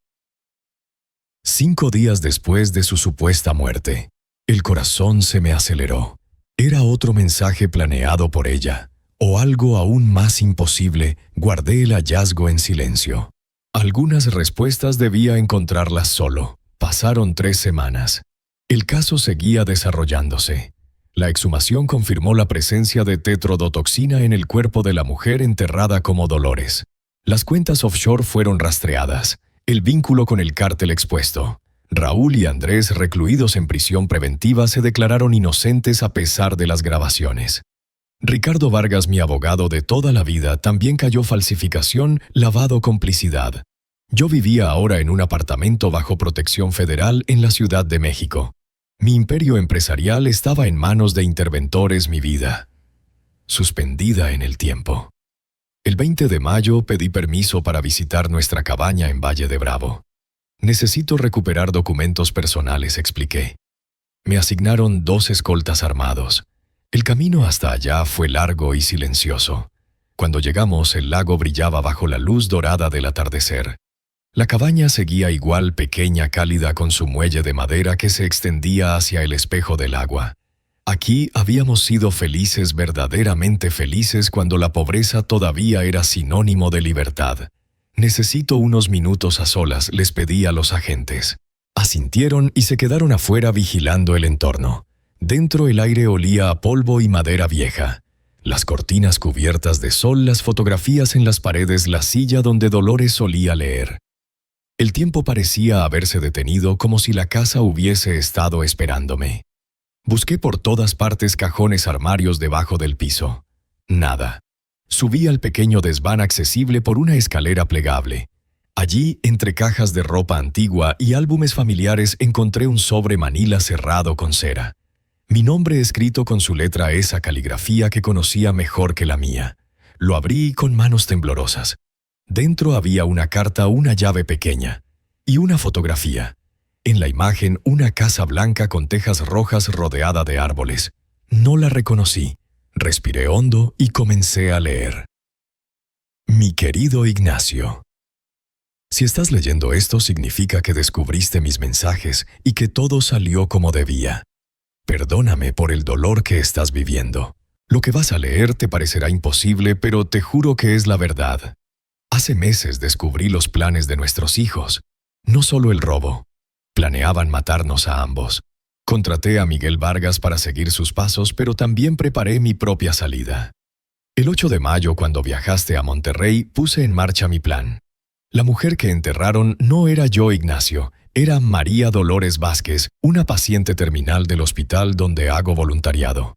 5 días después de su supuesta muerte, el corazón se me aceleró. Era otro mensaje planeado por ella. O algo aún más imposible, guardé el hallazgo en silencio. Algunas respuestas debía encontrarlas solo. Pasaron 3 semanas. El caso seguía desarrollándose. La exhumación confirmó la presencia de tetrodotoxina en el cuerpo de la mujer enterrada como Dolores. Las cuentas offshore fueron rastreadas. El vínculo con el cártel expuesto. Raúl y Andrés, recluidos en prisión preventiva, se declararon inocentes a pesar de las grabaciones. Ricardo Vargas, mi abogado de toda la vida, también cayó falsificación, lavado, complicidad. Yo vivía ahora en un apartamento bajo protección federal en la Ciudad de México. Mi imperio empresarial estaba en manos de interventores, mi vida suspendida en el tiempo. El 20 de mayo pedí permiso para visitar nuestra cabaña en Valle de Bravo. Necesito recuperar documentos personales, expliqué. Me asignaron 2 escoltas armados. El camino hasta allá fue largo y silencioso. Cuando llegamos, el lago brillaba bajo la luz dorada del atardecer. La cabaña seguía igual, pequeña, cálida, con su muelle de madera que se extendía hacia el espejo del agua. Aquí habíamos sido felices, verdaderamente felices, cuando la pobreza todavía era sinónimo de libertad. Necesito unos minutos a solas, les pedí a los agentes. Asintieron y se quedaron afuera vigilando el entorno. Dentro el aire olía a polvo y madera vieja. Las cortinas cubiertas de sol, las fotografías en las paredes, la silla donde Dolores solía leer. El tiempo parecía haberse detenido, como si la casa hubiese estado esperándome. Busqué por todas partes, cajones, armarios debajo del piso. Nada. Subí al pequeño desván accesible por una escalera plegable. Allí, entre cajas de ropa antigua y álbumes familiares, encontré un sobre manila cerrado con cera. Mi nombre escrito con su letra, esa caligrafía que conocía mejor que la mía. Lo abrí con manos temblorosas. Dentro había una carta, una llave pequeña y una fotografía. En la imagen, una casa blanca con tejas rojas rodeada de árboles. No la reconocí. Respiré hondo y comencé a leer. Mi querido Ignacio. Si estás leyendo esto, significa que descubriste mis mensajes y que todo salió como debía. Perdóname por el dolor que estás viviendo. Lo que vas a leer te parecerá imposible, pero te juro que es la verdad. Hace meses descubrí los planes de nuestros hijos. No solo el robo. Planeaban matarnos a ambos. Contraté a Miguel Vargas para seguir sus pasos, pero también preparé mi propia salida. El 8 de mayo, cuando viajaste a Monterrey, puse en marcha mi plan. La mujer que enterraron no era yo, Ignacio. Era María Dolores Vázquez, una paciente terminal del hospital donde hago voluntariado.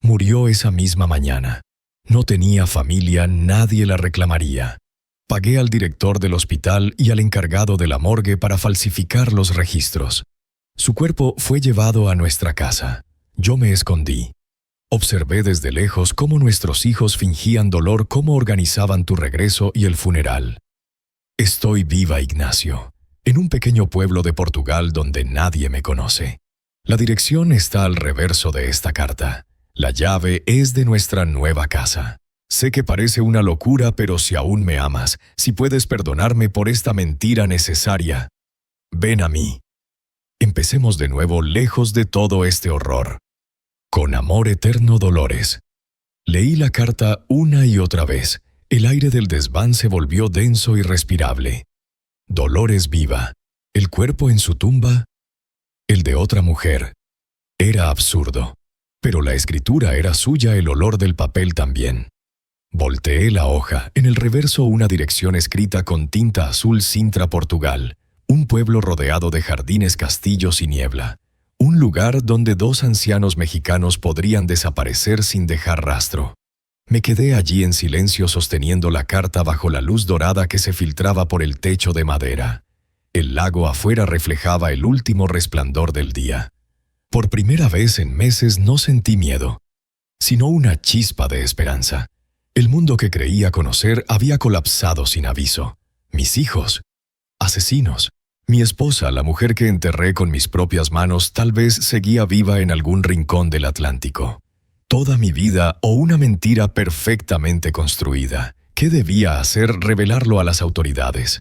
Murió esa misma mañana. No tenía familia, nadie la reclamaría. Pagué al director del hospital y al encargado de la morgue para falsificar los registros. Su cuerpo fue llevado a nuestra casa. Yo me escondí. Observé desde lejos cómo nuestros hijos fingían dolor, cómo organizaban tu regreso y el funeral. Estoy viva, Ignacio, en un pequeño pueblo de Portugal donde nadie me conoce. La dirección está al reverso de esta carta. La llave es de nuestra nueva casa. Sé que parece una locura, pero si aún me amas, si puedes perdonarme por esta mentira necesaria, ven a mí. Empecemos de nuevo lejos de todo este horror. Con amor eterno, Dolores. Leí la carta una y otra vez. El aire del desván se volvió denso y respirable. Dolores viva. El cuerpo en su tumba. El de otra mujer. Era absurdo. Pero la escritura era suya, el olor del papel también. Volteé la hoja. En el reverso una dirección escrita con tinta azul: Sintra, Portugal. Un pueblo rodeado de jardines, castillos y niebla. Un lugar donde 2 ancianos mexicanos podrían desaparecer sin dejar rastro. Me quedé allí en silencio sosteniendo la carta bajo la luz dorada que se filtraba por el techo de madera. El lago afuera reflejaba el último resplandor del día. Por primera vez en meses no sentí miedo, sino una chispa de esperanza. El mundo que creía conocer había colapsado sin aviso. Mis hijos, asesinos. Mi esposa, la mujer que enterré con mis propias manos, tal vez seguía viva en algún rincón del Atlántico. Toda mi vida o una mentira perfectamente construida. ¿Qué debía hacer? Revelarlo a las autoridades.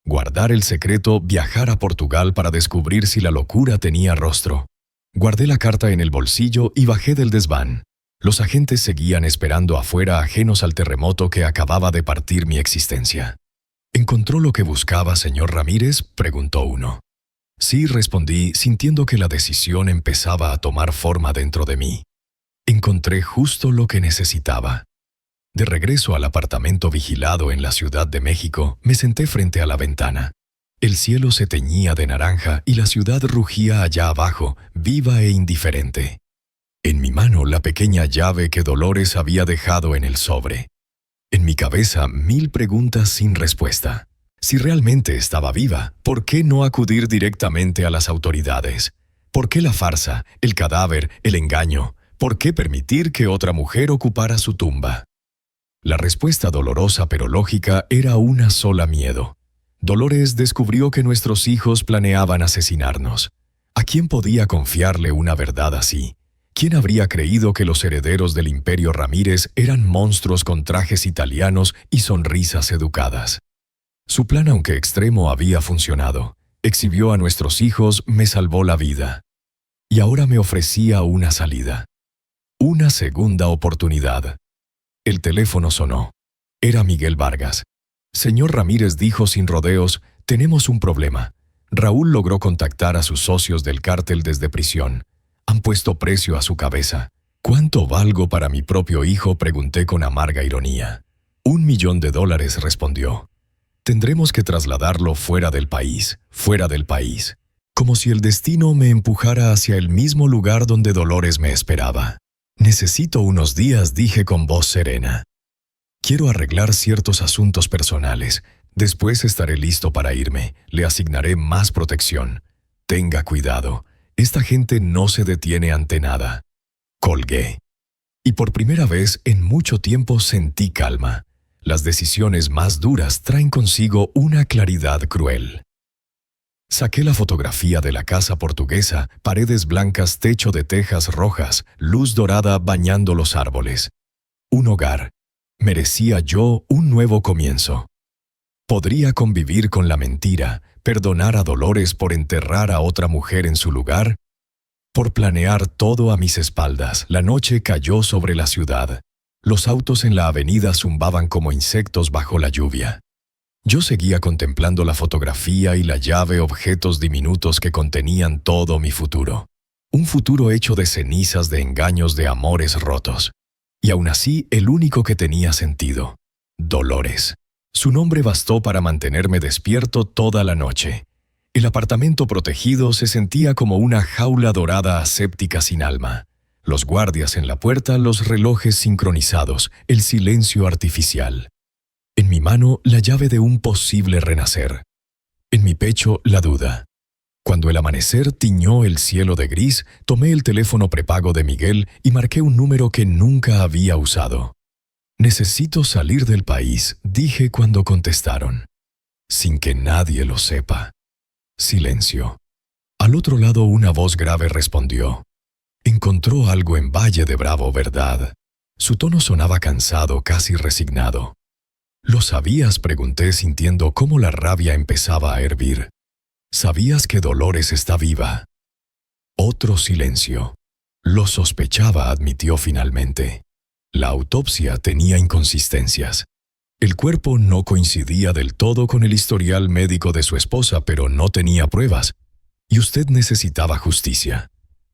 Guardar el secreto, viajar a Portugal para descubrir si la locura tenía rostro. Guardé la carta en el bolsillo y bajé del desván. Los agentes seguían esperando afuera, ajenos al terremoto que acababa de partir mi existencia. ¿Encontró lo que buscaba, señor Ramírez?, preguntó uno. Sí, respondí, sintiendo que la decisión empezaba a tomar forma dentro de mí. Encontré justo lo que necesitaba. De regreso al apartamento vigilado en la Ciudad de México, me senté frente a la ventana. El cielo se teñía de naranja y la ciudad rugía allá abajo, viva e indiferente. En mi mano la pequeña llave que Dolores había dejado en el sobre. En mi cabeza 1000 preguntas sin respuesta. Si realmente estaba viva, ¿por qué no acudir directamente a las autoridades? ¿Por qué la farsa, el cadáver, el engaño? ¿Por qué permitir que otra mujer ocupara su tumba? La respuesta dolorosa pero lógica era una sola: miedo. Dolores descubrió que nuestros hijos planeaban asesinarnos. ¿A quién podía confiarle una verdad así? ¿Quién habría creído que los herederos del Imperio Ramírez eran monstruos con trajes italianos y sonrisas educadas? Su plan, aunque extremo, había funcionado. Exhibió a nuestros hijos, me salvó la vida. Y ahora me ofrecía una salida. Una segunda oportunidad. El teléfono sonó. Era Miguel Vargas. Señor Ramírez, dijo sin rodeos, tenemos un problema. Raúl logró contactar a sus socios del cártel desde prisión. Han puesto precio a su cabeza. ¿Cuánto valgo para mi propio hijo?, pregunté con amarga ironía. $1 millón, respondió. Tendremos que trasladarlo fuera del país, como si el destino me empujara hacia el mismo lugar donde Dolores me esperaba. Necesito unos días, dije con voz serena. Quiero arreglar ciertos asuntos personales. Después estaré listo para irme. Le asignaré más protección. Tenga cuidado. Esta gente no se detiene ante nada. Colgué. Y por primera vez en mucho tiempo sentí calma. Las decisiones más duras traen consigo una claridad cruel. Saqué la fotografía de la casa portuguesa, paredes blancas, techo de tejas rojas, luz dorada bañando los árboles. Un hogar. Merecía yo un nuevo comienzo. ¿Podría convivir con la mentira, perdonar a Dolores por enterrar a otra mujer en su lugar? Por planear todo a mis espaldas, la noche cayó sobre la ciudad. Los autos en la avenida zumbaban como insectos bajo la lluvia. Yo seguía contemplando la fotografía y la llave, objetos diminutos que contenían todo mi futuro. Un futuro hecho de cenizas, de engaños, de amores rotos. Y aún así, el único que tenía sentido: Dolores. Su nombre bastó para mantenerme despierto toda la noche. El apartamento protegido se sentía como una jaula dorada aséptica sin alma. Los guardias en la puerta, los relojes sincronizados, el silencio artificial. En mi mano, la llave de un posible renacer. En mi pecho, la duda. Cuando el amanecer tiñó el cielo de gris, tomé el teléfono prepago de Miguel y marqué un número que nunca había usado. «Necesito salir del país», dije cuando contestaron. «Sin que nadie lo sepa». Silencio. Al otro lado una voz grave respondió. «Encontró algo en Valle de Bravo, ¿verdad?». Su tono sonaba cansado, casi resignado. «¿Lo sabías?», pregunté sintiendo cómo la rabia empezaba a hervir. «¿Sabías que Dolores está viva?». Otro silencio. «Lo sospechaba», admitió finalmente. La autopsia tenía inconsistencias. El cuerpo no coincidía del todo con el historial médico de su esposa, pero no tenía pruebas. Y usted necesitaba justicia.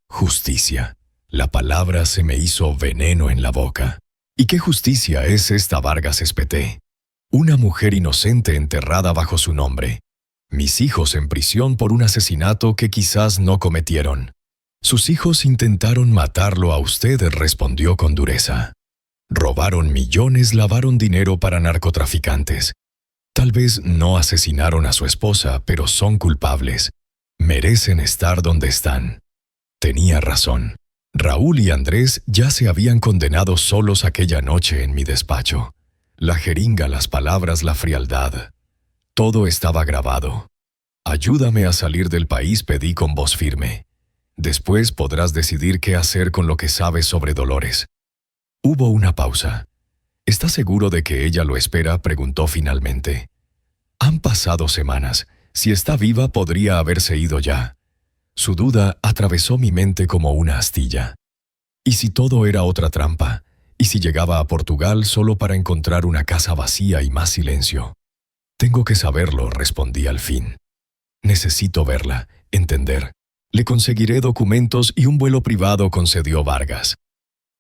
Justicia. La palabra se me hizo veneno en la boca. ¿Y qué justicia es esta, Vargas?, espeté. Una mujer inocente enterrada bajo su nombre. Mis hijos en prisión por un asesinato que quizás no cometieron. Sus hijos intentaron matarlo a usted, respondió con dureza. Robaron millones, lavaron dinero para narcotraficantes. Tal vez no asesinaron a su esposa, pero son culpables. Merecen estar donde están. Tenía razón. Raúl y Andrés ya se habían condenado solos aquella noche en mi despacho. La jeringa, las palabras, la frialdad. Todo estaba grabado. «Ayúdame a salir del país», pedí con voz firme. «Después podrás decidir qué hacer con lo que sabes sobre Dolores». Hubo una pausa. «¿Está seguro de que ella lo espera?», preguntó finalmente. «Han pasado semanas. Si está viva, podría haberse ido ya». Su duda atravesó mi mente como una astilla. ¿Y si todo era otra trampa? ¿Y si llegaba a Portugal solo para encontrar una casa vacía y más silencio? «Tengo que saberlo», respondí al fin. «Necesito verla, entender. Le conseguiré documentos y un vuelo privado», concedió Vargas.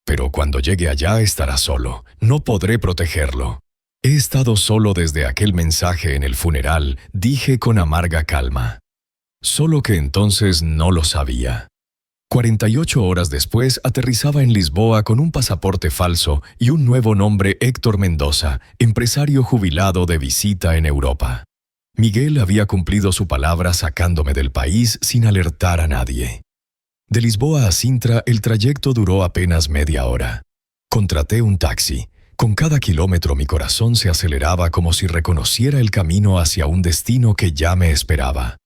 «Pero cuando llegue allá estará solo. No podré protegerlo». «He estado solo desde aquel mensaje en el funeral», dije con amarga calma. Solo que entonces no lo sabía. 48 horas después aterrizaba en Lisboa con un pasaporte falso y un nuevo nombre: Héctor Mendoza, empresario jubilado de visita en Europa. Miguel había cumplido su palabra sacándome del país sin alertar a nadie. De Lisboa a Sintra el trayecto duró apenas media hora. Contraté un taxi. Con cada kilómetro mi corazón se aceleraba como si reconociera el camino hacia un destino que ya me esperaba.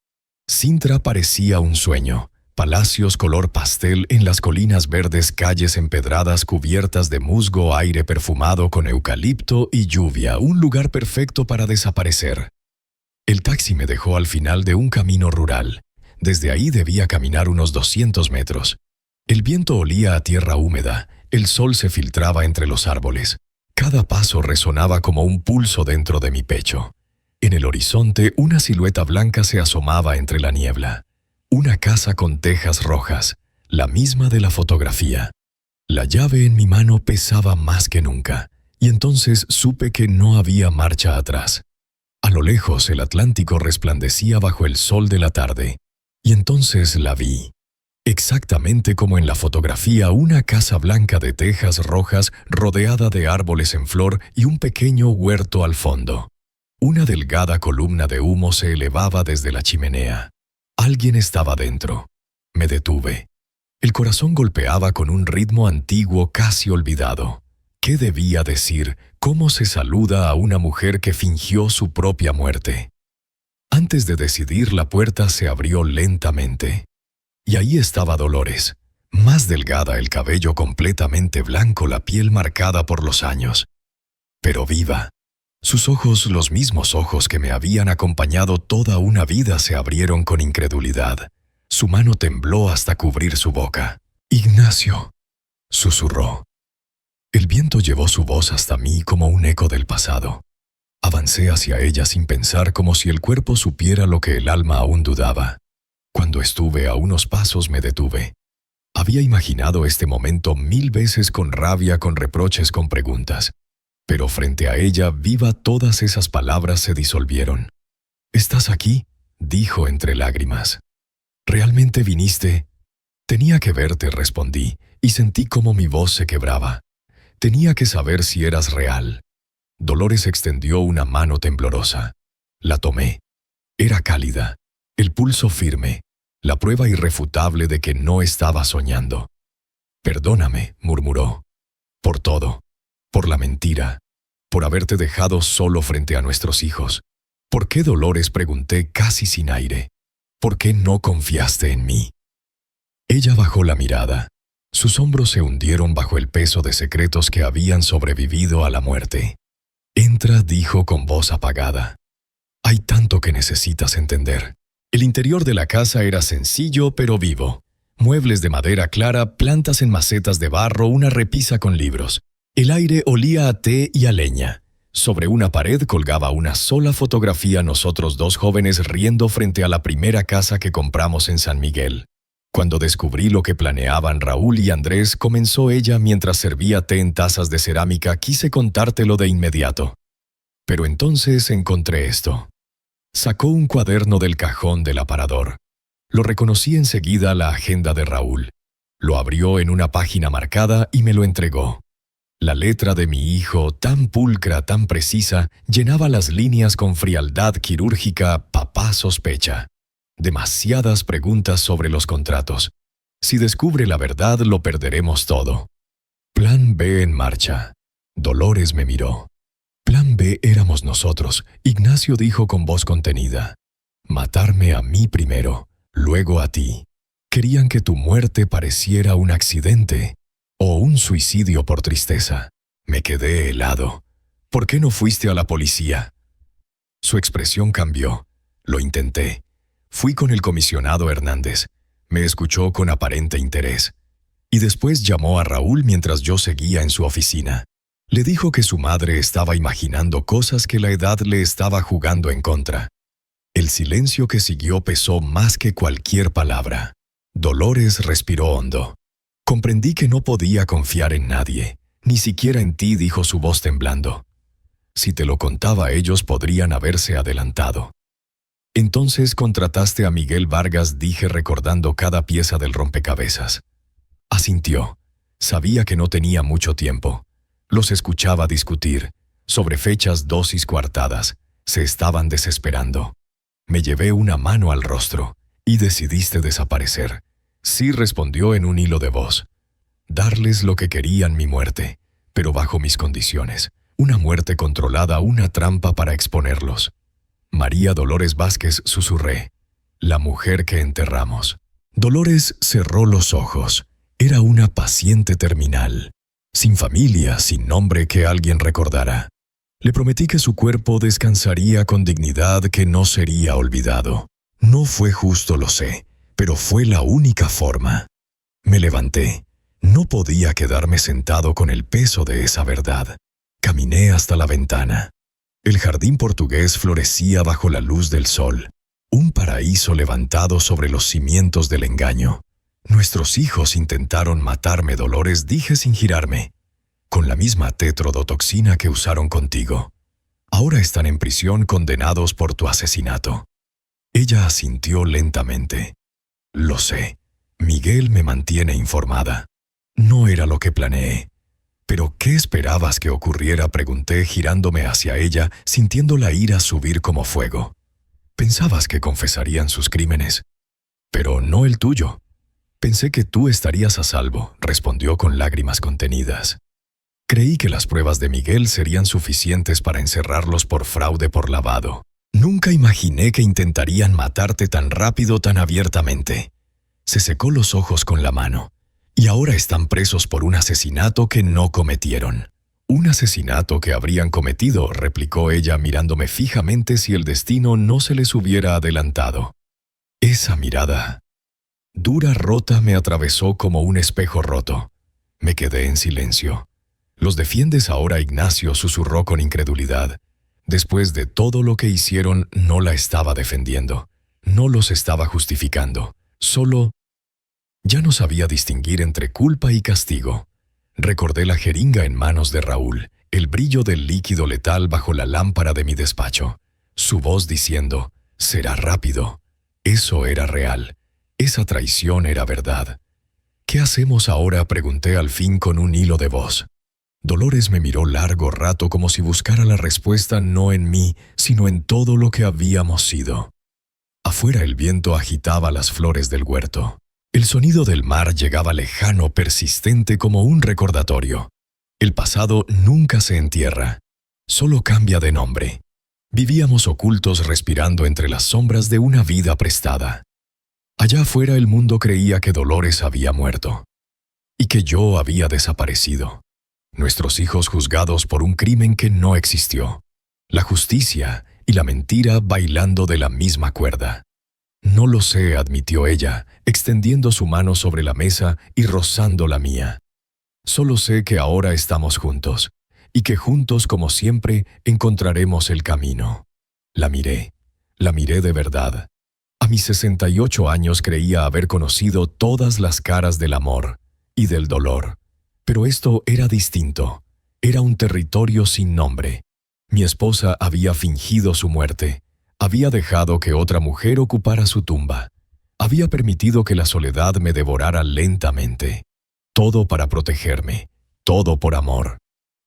Sintra parecía un sueño. Palacios color pastel en las colinas verdes, calles empedradas cubiertas de musgo, aire perfumado con eucalipto y lluvia, un lugar perfecto para desaparecer. El taxi me dejó al final de un camino rural. Desde ahí debía caminar unos 200 metros. El viento olía a tierra húmeda, el sol se filtraba entre los árboles. Cada paso resonaba como un pulso dentro de mi pecho. En el horizonte una silueta blanca se asomaba entre la niebla. Una casa con tejas rojas, la misma de la fotografía. La llave en mi mano pesaba más que nunca, y entonces supe que no había marcha atrás. A lo lejos el Atlántico resplandecía bajo el sol de la tarde, y entonces la vi. Exactamente como en la fotografía, una casa blanca de tejas rojas rodeada de árboles en flor y un pequeño huerto al fondo. Una delgada columna de humo se elevaba desde la chimenea. Alguien estaba dentro. Me detuve. El corazón golpeaba con un ritmo antiguo casi olvidado. ¿Qué debía decir? ¿Cómo se saluda a una mujer que fingió su propia muerte? Antes de decidir, la puerta se abrió lentamente. Y ahí estaba Dolores, más delgada, el cabello completamente blanco, la piel marcada por los años. Pero viva. Sus ojos, los mismos ojos que me habían acompañado toda una vida, se abrieron con incredulidad. Su mano tembló hasta cubrir su boca. «Ignacio», susurró. El viento llevó su voz hasta mí como un eco del pasado. Avancé hacia ella sin pensar, como si el cuerpo supiera lo que el alma aún dudaba. Cuando estuve a unos pasos me detuve. Había imaginado este momento 1000 veces, con rabia, con reproches, con preguntas. Pero frente a ella, viva, todas esas palabras se disolvieron. «¿Estás aquí?», dijo entre lágrimas. «¿Realmente viniste?». «Tenía que verte», respondí, y sentí cómo mi voz se quebraba. Tenía que saber si eras real. Dolores extendió una mano temblorosa. La tomé. Era cálida, el pulso firme, la prueba irrefutable de que no estaba soñando. «Perdóname», murmuró, «por todo, por la mentira, por haberte dejado solo frente a nuestros hijos. ¿Por qué, Dolores?», pregunté casi sin aire. «¿Por qué no confiaste en mí?». Ella bajó la mirada. Sus hombros se hundieron bajo el peso de secretos que habían sobrevivido a la muerte. «Entra», dijo con voz apagada. «Hay tanto que necesitas entender». El interior de la casa era sencillo pero vivo. Muebles de madera clara, plantas en macetas de barro, una repisa con libros. El aire olía a té y a leña. Sobre una pared colgaba una sola fotografía, nosotros dos jóvenes riendo frente a la primera casa que compramos en San Miguel. Cuando descubrí lo que planeaban Raúl y Andrés, comenzó ella mientras servía té en tazas de cerámica, quise contártelo de inmediato. Pero entonces encontré esto. Sacó un cuaderno del cajón del aparador. Lo reconocí enseguida, la agenda de Raúl. Lo abrió en una página marcada y me lo entregó. La letra de mi hijo, tan pulcra, tan precisa, llenaba las líneas con frialdad quirúrgica. «Papá sospecha. Demasiadas preguntas sobre los contratos. Si descubre la verdad, lo perderemos todo. Plan B en marcha». Dolores me miró. Plan B éramos nosotros, Ignacio dijo con voz contenida. «Matarme a mí primero, luego a ti. Querían que tu muerte pareciera un accidente o un suicidio por tristeza». Me quedé helado. «¿Por qué no fuiste a la policía?». Su expresión cambió. «Lo intenté. Fui con el comisionado Hernández. Me escuchó con aparente interés. Y después llamó a Raúl mientras yo seguía en su oficina. Le dijo que su madre estaba imaginando cosas, que la edad le estaba jugando en contra». El silencio que siguió pesó más que cualquier palabra. Dolores respiró hondo. «Comprendí que no podía confiar en nadie, ni siquiera en ti», dijo su voz temblando. «Si te lo contaba, ellos podrían haberse adelantado». «Entonces contrataste a Miguel Vargas», dije recordando cada pieza del rompecabezas. Asintió. Sabía que no tenía mucho tiempo. Los escuchaba discutir sobre fechas, dosis coartadas. Se estaban desesperando. Me llevé una mano al rostro. «¿Y decidiste desaparecer?». «Sí», respondió en un hilo de voz. «Darles lo que querían, mi muerte, pero bajo mis condiciones. Una muerte controlada, una trampa para exponerlos». «María Dolores Vázquez», susurré. «La mujer que enterramos». Dolores cerró los ojos. Era una paciente terminal. Sin familia, sin nombre que alguien recordara. Le prometí que su cuerpo descansaría con dignidad, que no sería olvidado. No fue justo, lo sé, pero fue la única forma. Me levanté. No podía quedarme sentado con el peso de esa verdad. Caminé hasta la ventana. El jardín portugués florecía bajo la luz del sol. Un paraíso levantado sobre los cimientos del engaño. «Nuestros hijos intentaron matarme, Dolores», dije sin girarme. «Con la misma tetrodotoxina que usaron contigo. Ahora están en prisión condenados por tu asesinato». Ella asintió lentamente. «Lo sé. Miguel me mantiene informada. No era lo que planeé». «¿Pero qué esperabas que ocurriera?», pregunté girándome hacia ella, sintiendo la ira subir como fuego. «¿Pensabas que confesarían sus crímenes? Pero no el tuyo». «Pensé que tú estarías a salvo», respondió con lágrimas contenidas. «Creí que las pruebas de Miguel serían suficientes para encerrarlos por fraude, por lavado. Nunca imaginé que intentarían matarte tan rápido, tan abiertamente». Se secó los ojos con la mano. «Y ahora están presos por un asesinato que no cometieron». «Un asesinato que habrían cometido», replicó ella mirándome fijamente, si el destino no se les hubiera adelantado. Esa mirada dura, rota, me atravesó como un espejo roto. Me quedé en silencio. «¿Los defiendes ahora, Ignacio?», susurró con incredulidad. Después de todo lo que hicieron, no la estaba defendiendo. No los estaba justificando. Solo ya no sabía distinguir entre culpa y castigo. Recordé la jeringa en manos de Raúl, el brillo del líquido letal bajo la lámpara de mi despacho. Su voz diciendo: «Será rápido». Eso era real. Esa traición era verdad. «¿Qué hacemos ahora?», pregunté al fin con un hilo de voz. Dolores me miró largo rato como si buscara la respuesta no en mí, sino en todo lo que habíamos sido. Afuera el viento agitaba las flores del huerto. El sonido del mar llegaba lejano, persistente como un recordatorio. El pasado nunca se entierra, solo cambia de nombre. Vivíamos ocultos respirando entre las sombras de una vida prestada. Allá afuera el mundo creía que Dolores había muerto y que yo había desaparecido. Nuestros hijos juzgados por un crimen que no existió. La justicia y la mentira bailando de la misma cuerda. No lo sé, admitió ella, extendiendo su mano sobre la mesa y rozando la mía. Solo sé que ahora estamos juntos, y que juntos, como siempre, encontraremos el camino. La miré de verdad. A mis 68 años creía haber conocido todas las caras del amor y del dolor. Pero esto era distinto. Era un territorio sin nombre. Mi esposa había fingido su muerte. Había dejado que otra mujer ocupara su tumba. Había permitido que la soledad me devorara lentamente. Todo para protegerme. Todo por amor.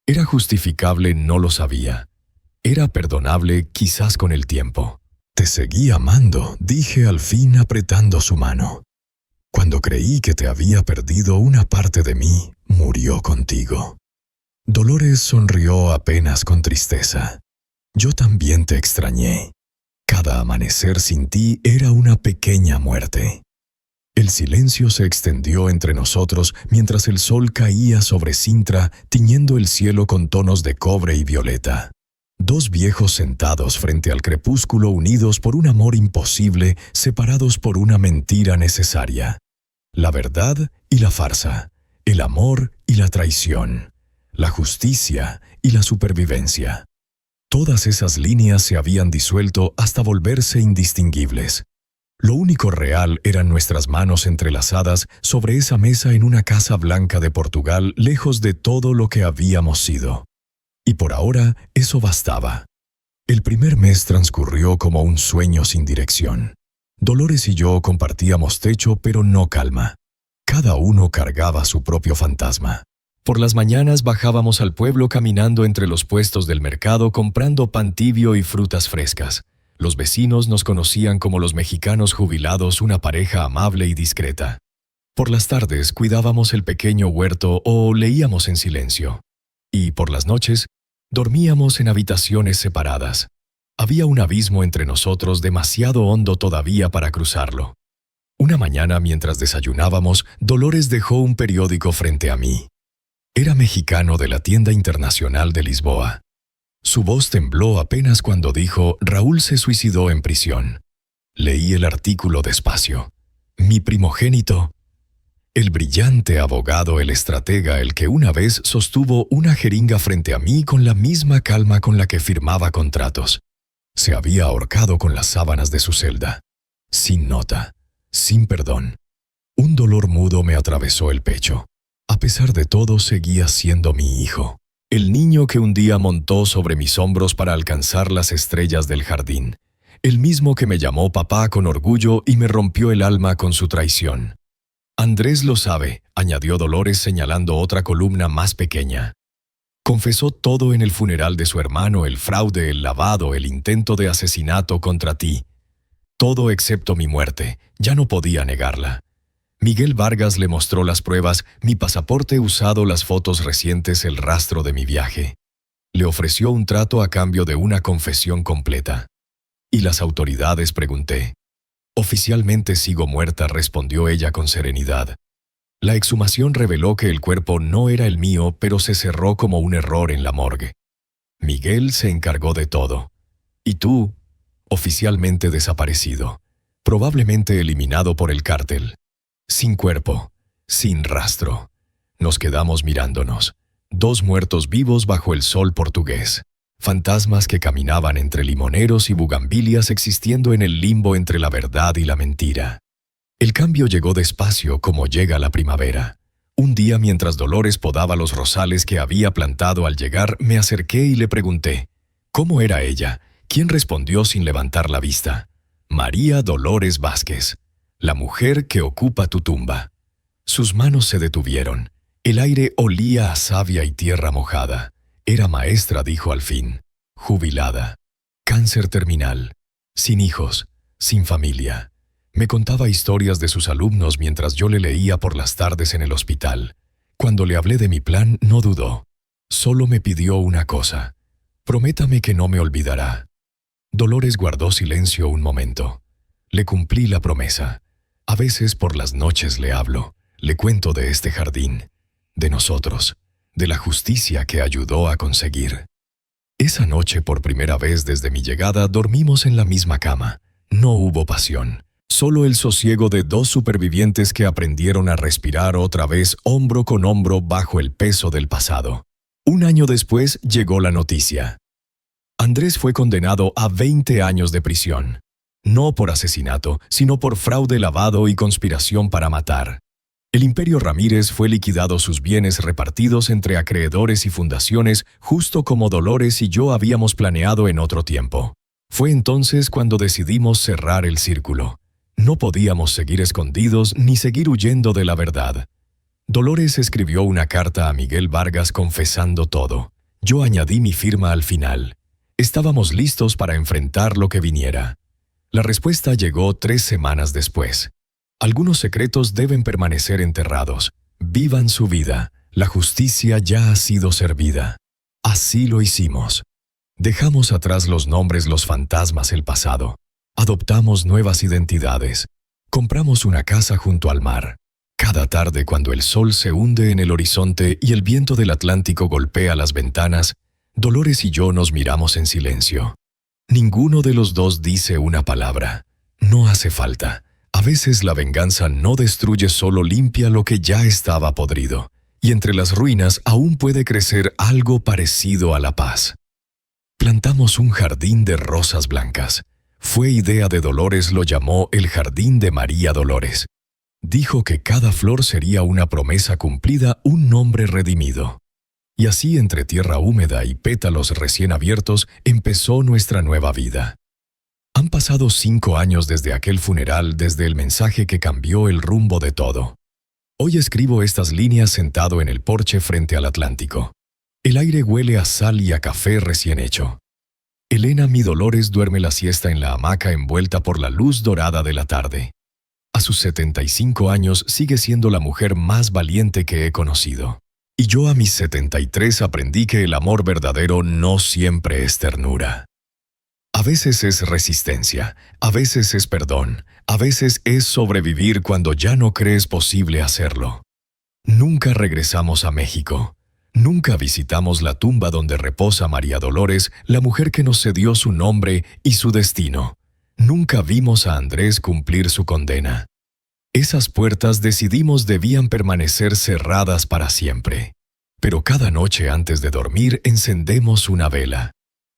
¿Era justificable? No lo sabía. Era perdonable, quizás con el tiempo. Te seguí amando, dije al fin apretando su mano. Cuando creí que te había perdido una parte de mí, murió contigo. Dolores sonrió apenas con tristeza. Yo también te extrañé. Cada amanecer sin ti era una pequeña muerte. El silencio se extendió entre nosotros mientras el sol caía sobre Sintra, tiñendo el cielo con tonos de cobre y violeta. Dos viejos sentados frente al crepúsculo, unidos por un amor imposible, separados por una mentira necesaria. La verdad y la farsa, el amor y la traición, la justicia y la supervivencia. Todas esas líneas se habían disuelto hasta volverse indistinguibles. Lo único real eran nuestras manos entrelazadas sobre esa mesa en una casa blanca de Portugal, lejos de todo lo que habíamos sido. Y por ahora eso bastaba. El primer mes transcurrió como un sueño sin dirección. Dolores y yo compartíamos techo, pero no calma. Cada uno cargaba su propio fantasma. Por las mañanas bajábamos al pueblo caminando entre los puestos del mercado comprando pan tibio y frutas frescas. Los vecinos nos conocían como los mexicanos jubilados, una pareja amable y discreta. Por las tardes cuidábamos el pequeño huerto o leíamos en silencio. Y por las noches dormíamos en habitaciones separadas. Había un abismo entre nosotros demasiado hondo todavía para cruzarlo. Una mañana, mientras desayunábamos, Dolores dejó un periódico frente a mí. Era mexicano de la tienda internacional de Lisboa. Su voz tembló apenas cuando dijo: Raúl se suicidó en prisión. Leí el artículo despacio. Mi primogénito. El brillante abogado, el estratega, el que una vez sostuvo una jeringa frente a mí con la misma calma con la que firmaba contratos. Se había ahorcado con las sábanas de su celda. Sin nota, sin perdón. Un dolor mudo me atravesó el pecho. A pesar de todo, seguía siendo mi hijo. El niño que un día montó sobre mis hombros para alcanzar las estrellas del jardín. El mismo que me llamó papá con orgullo y me rompió el alma con su traición. Andrés lo sabe, añadió Dolores señalando otra columna más pequeña. Confesó todo en el funeral de su hermano, el fraude, el lavado, el intento de asesinato contra ti. Todo excepto mi muerte, ya no podía negarla. Miguel Vargas le mostró las pruebas, mi pasaporte usado, las fotos recientes, el rastro de mi viaje. Le ofreció un trato a cambio de una confesión completa. ¿Y las autoridades?, pregunté. Oficialmente sigo muerta, respondió ella con serenidad. La exhumación reveló que el cuerpo no era el mío, pero se cerró como un error en la morgue. Miguel se encargó de todo. Y tú, oficialmente desaparecido, probablemente eliminado por el cártel. Sin cuerpo, sin rastro. Nos quedamos mirándonos. Dos muertos vivos bajo el sol portugués. Fantasmas que caminaban entre limoneros y bugambilias, existiendo en el limbo entre la verdad y la mentira. El cambio llegó despacio, como llega la primavera. Un día, mientras Dolores podaba los rosales que había plantado al llegar, me acerqué y le pregunté: ¿cómo era ella? ¿Quién respondió sin levantar la vista? María Dolores Vázquez, la mujer que ocupa tu tumba. Sus manos se detuvieron. El aire olía a savia y tierra mojada. Era maestra, dijo al fin. Jubilada. Cáncer terminal. Sin hijos. sin familia. Me contaba historias de sus alumnos mientras yo le leía por las tardes en el hospital. Cuando le hablé de mi plan, no dudó. Solo me pidió una cosa: prométame que no me olvidará. Dolores guardó silencio un momento. Le cumplí la promesa. A veces por las noches le hablo, le cuento de este jardín, de nosotros, de la justicia que ayudó a conseguir. Esa noche, por primera vez desde mi llegada, dormimos en la misma cama. No hubo pasión, solo el sosiego de dos supervivientes que aprendieron a respirar otra vez hombro con hombro bajo el peso del pasado. Un año después llegó la noticia. Andrés fue condenado a 20 años de prisión. No por asesinato, sino por fraude, lavado y conspiración para matar. El Imperio Ramírez fue liquidado, sus bienes repartidos entre acreedores y fundaciones, justo como Dolores y yo habíamos planeado en otro tiempo. Fue entonces cuando decidimos cerrar el círculo. No podíamos seguir escondidos ni seguir huyendo de la verdad. Dolores escribió una carta a Miguel Vargas confesando todo. Yo añadí mi firma al final. Estábamos listos para enfrentar lo que viniera. La respuesta llegó 3 semanas después. Algunos secretos deben permanecer enterrados. Vivan su vida. La justicia ya ha sido servida. Así lo hicimos. Dejamos atrás los nombres, los fantasmas, el pasado. Adoptamos nuevas identidades. Compramos una casa junto al mar. Cada tarde, cuando el sol se hunde en el horizonte y el viento del Atlántico golpea las ventanas, Dolores y yo nos miramos en silencio. Ninguno de los dos dice una palabra. No hace falta. A veces la venganza no destruye, solo limpia lo que ya estaba podrido. Y entre las ruinas aún puede crecer algo parecido a la paz. Plantamos un jardín de rosas blancas. Fue idea de Dolores, lo llamó el Jardín de María Dolores. Dijo que cada flor sería una promesa cumplida, un nombre redimido. Y así, entre tierra húmeda y pétalos recién abiertos, empezó nuestra nueva vida. Han pasado 5 años desde aquel funeral, desde el mensaje que cambió el rumbo de todo. Hoy escribo estas líneas sentado en el porche frente al Atlántico. El aire huele a sal y a café recién hecho. Elena, mi Dolores, duerme la siesta en la hamaca envuelta por la luz dorada de la tarde. A sus 75 años sigue siendo la mujer más valiente que he conocido. Y yo a mis 73 aprendí que el amor verdadero no siempre es ternura. A veces es resistencia, a veces es perdón, a veces es sobrevivir cuando ya no crees posible hacerlo. Nunca regresamos a México. Nunca visitamos la tumba donde reposa María Dolores, la mujer que nos cedió su nombre y su destino. Nunca vimos a Andrés cumplir su condena. Esas puertas decidimos debían permanecer cerradas para siempre. Pero cada noche antes de dormir encendemos una vela.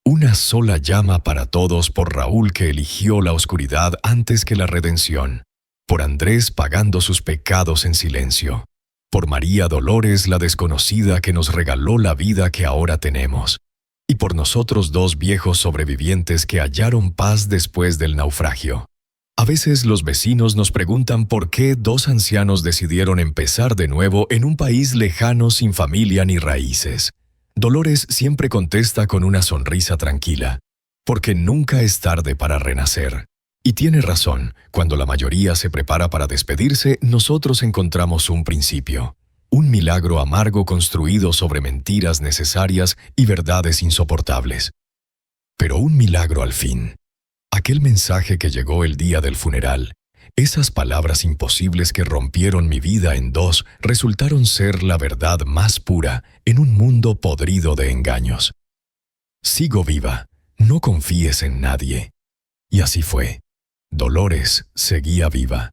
Una sola llama para todos, por Raúl, que eligió la oscuridad antes que la redención. Por Andrés, pagando sus pecados en silencio. Por María Dolores, la desconocida que nos regaló la vida que ahora tenemos. Y por nosotros, 2 viejos sobrevivientes que hallaron paz después del naufragio. A veces los vecinos nos preguntan por qué 2 ancianos decidieron empezar de nuevo en un país lejano, sin familia ni raíces. Dolores siempre contesta con una sonrisa tranquila, porque nunca es tarde para renacer. Y tiene razón, cuando la mayoría se prepara para despedirse, nosotros encontramos un principio. Un milagro amargo construido sobre mentiras necesarias y verdades insoportables. Pero un milagro al fin. Aquel mensaje que llegó el día del funeral, esas palabras imposibles que rompieron mi vida en 2, resultaron ser la verdad más pura en un mundo podrido de engaños. Sigo viva, no confíes en nadie. Y así fue. Dolores seguía viva.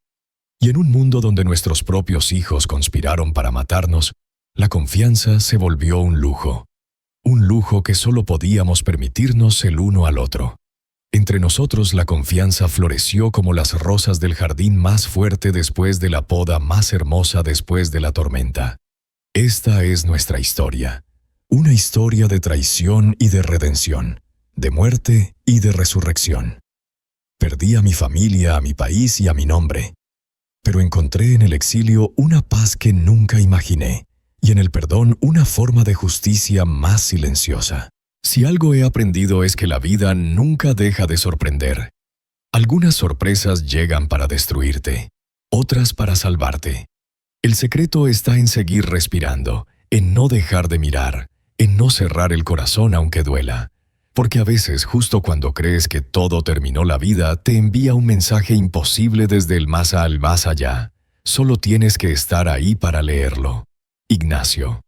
Y en un mundo donde nuestros propios hijos conspiraron para matarnos, la confianza se volvió un lujo. Un lujo que solo podíamos permitirnos el uno al otro. Entre nosotros la confianza floreció como las rosas del jardín más fuerte después de la poda, más hermosa después de la tormenta. Esta es nuestra historia. Una historia de traición y de redención, de muerte y de resurrección. Perdí a mi familia, a mi país y a mi nombre. Pero encontré en el exilio una paz que nunca imaginé, y en el perdón una forma de justicia más silenciosa. Si algo he aprendido es que la vida nunca deja de sorprender. Algunas sorpresas llegan para destruirte, otras para salvarte. El secreto está en seguir respirando, en no dejar de mirar, en no cerrar el corazón aunque duela. Porque a veces, justo cuando crees que todo terminó, la vida te envía un mensaje imposible desde el más al más allá. Solo tienes que estar ahí para leerlo. Ignacio.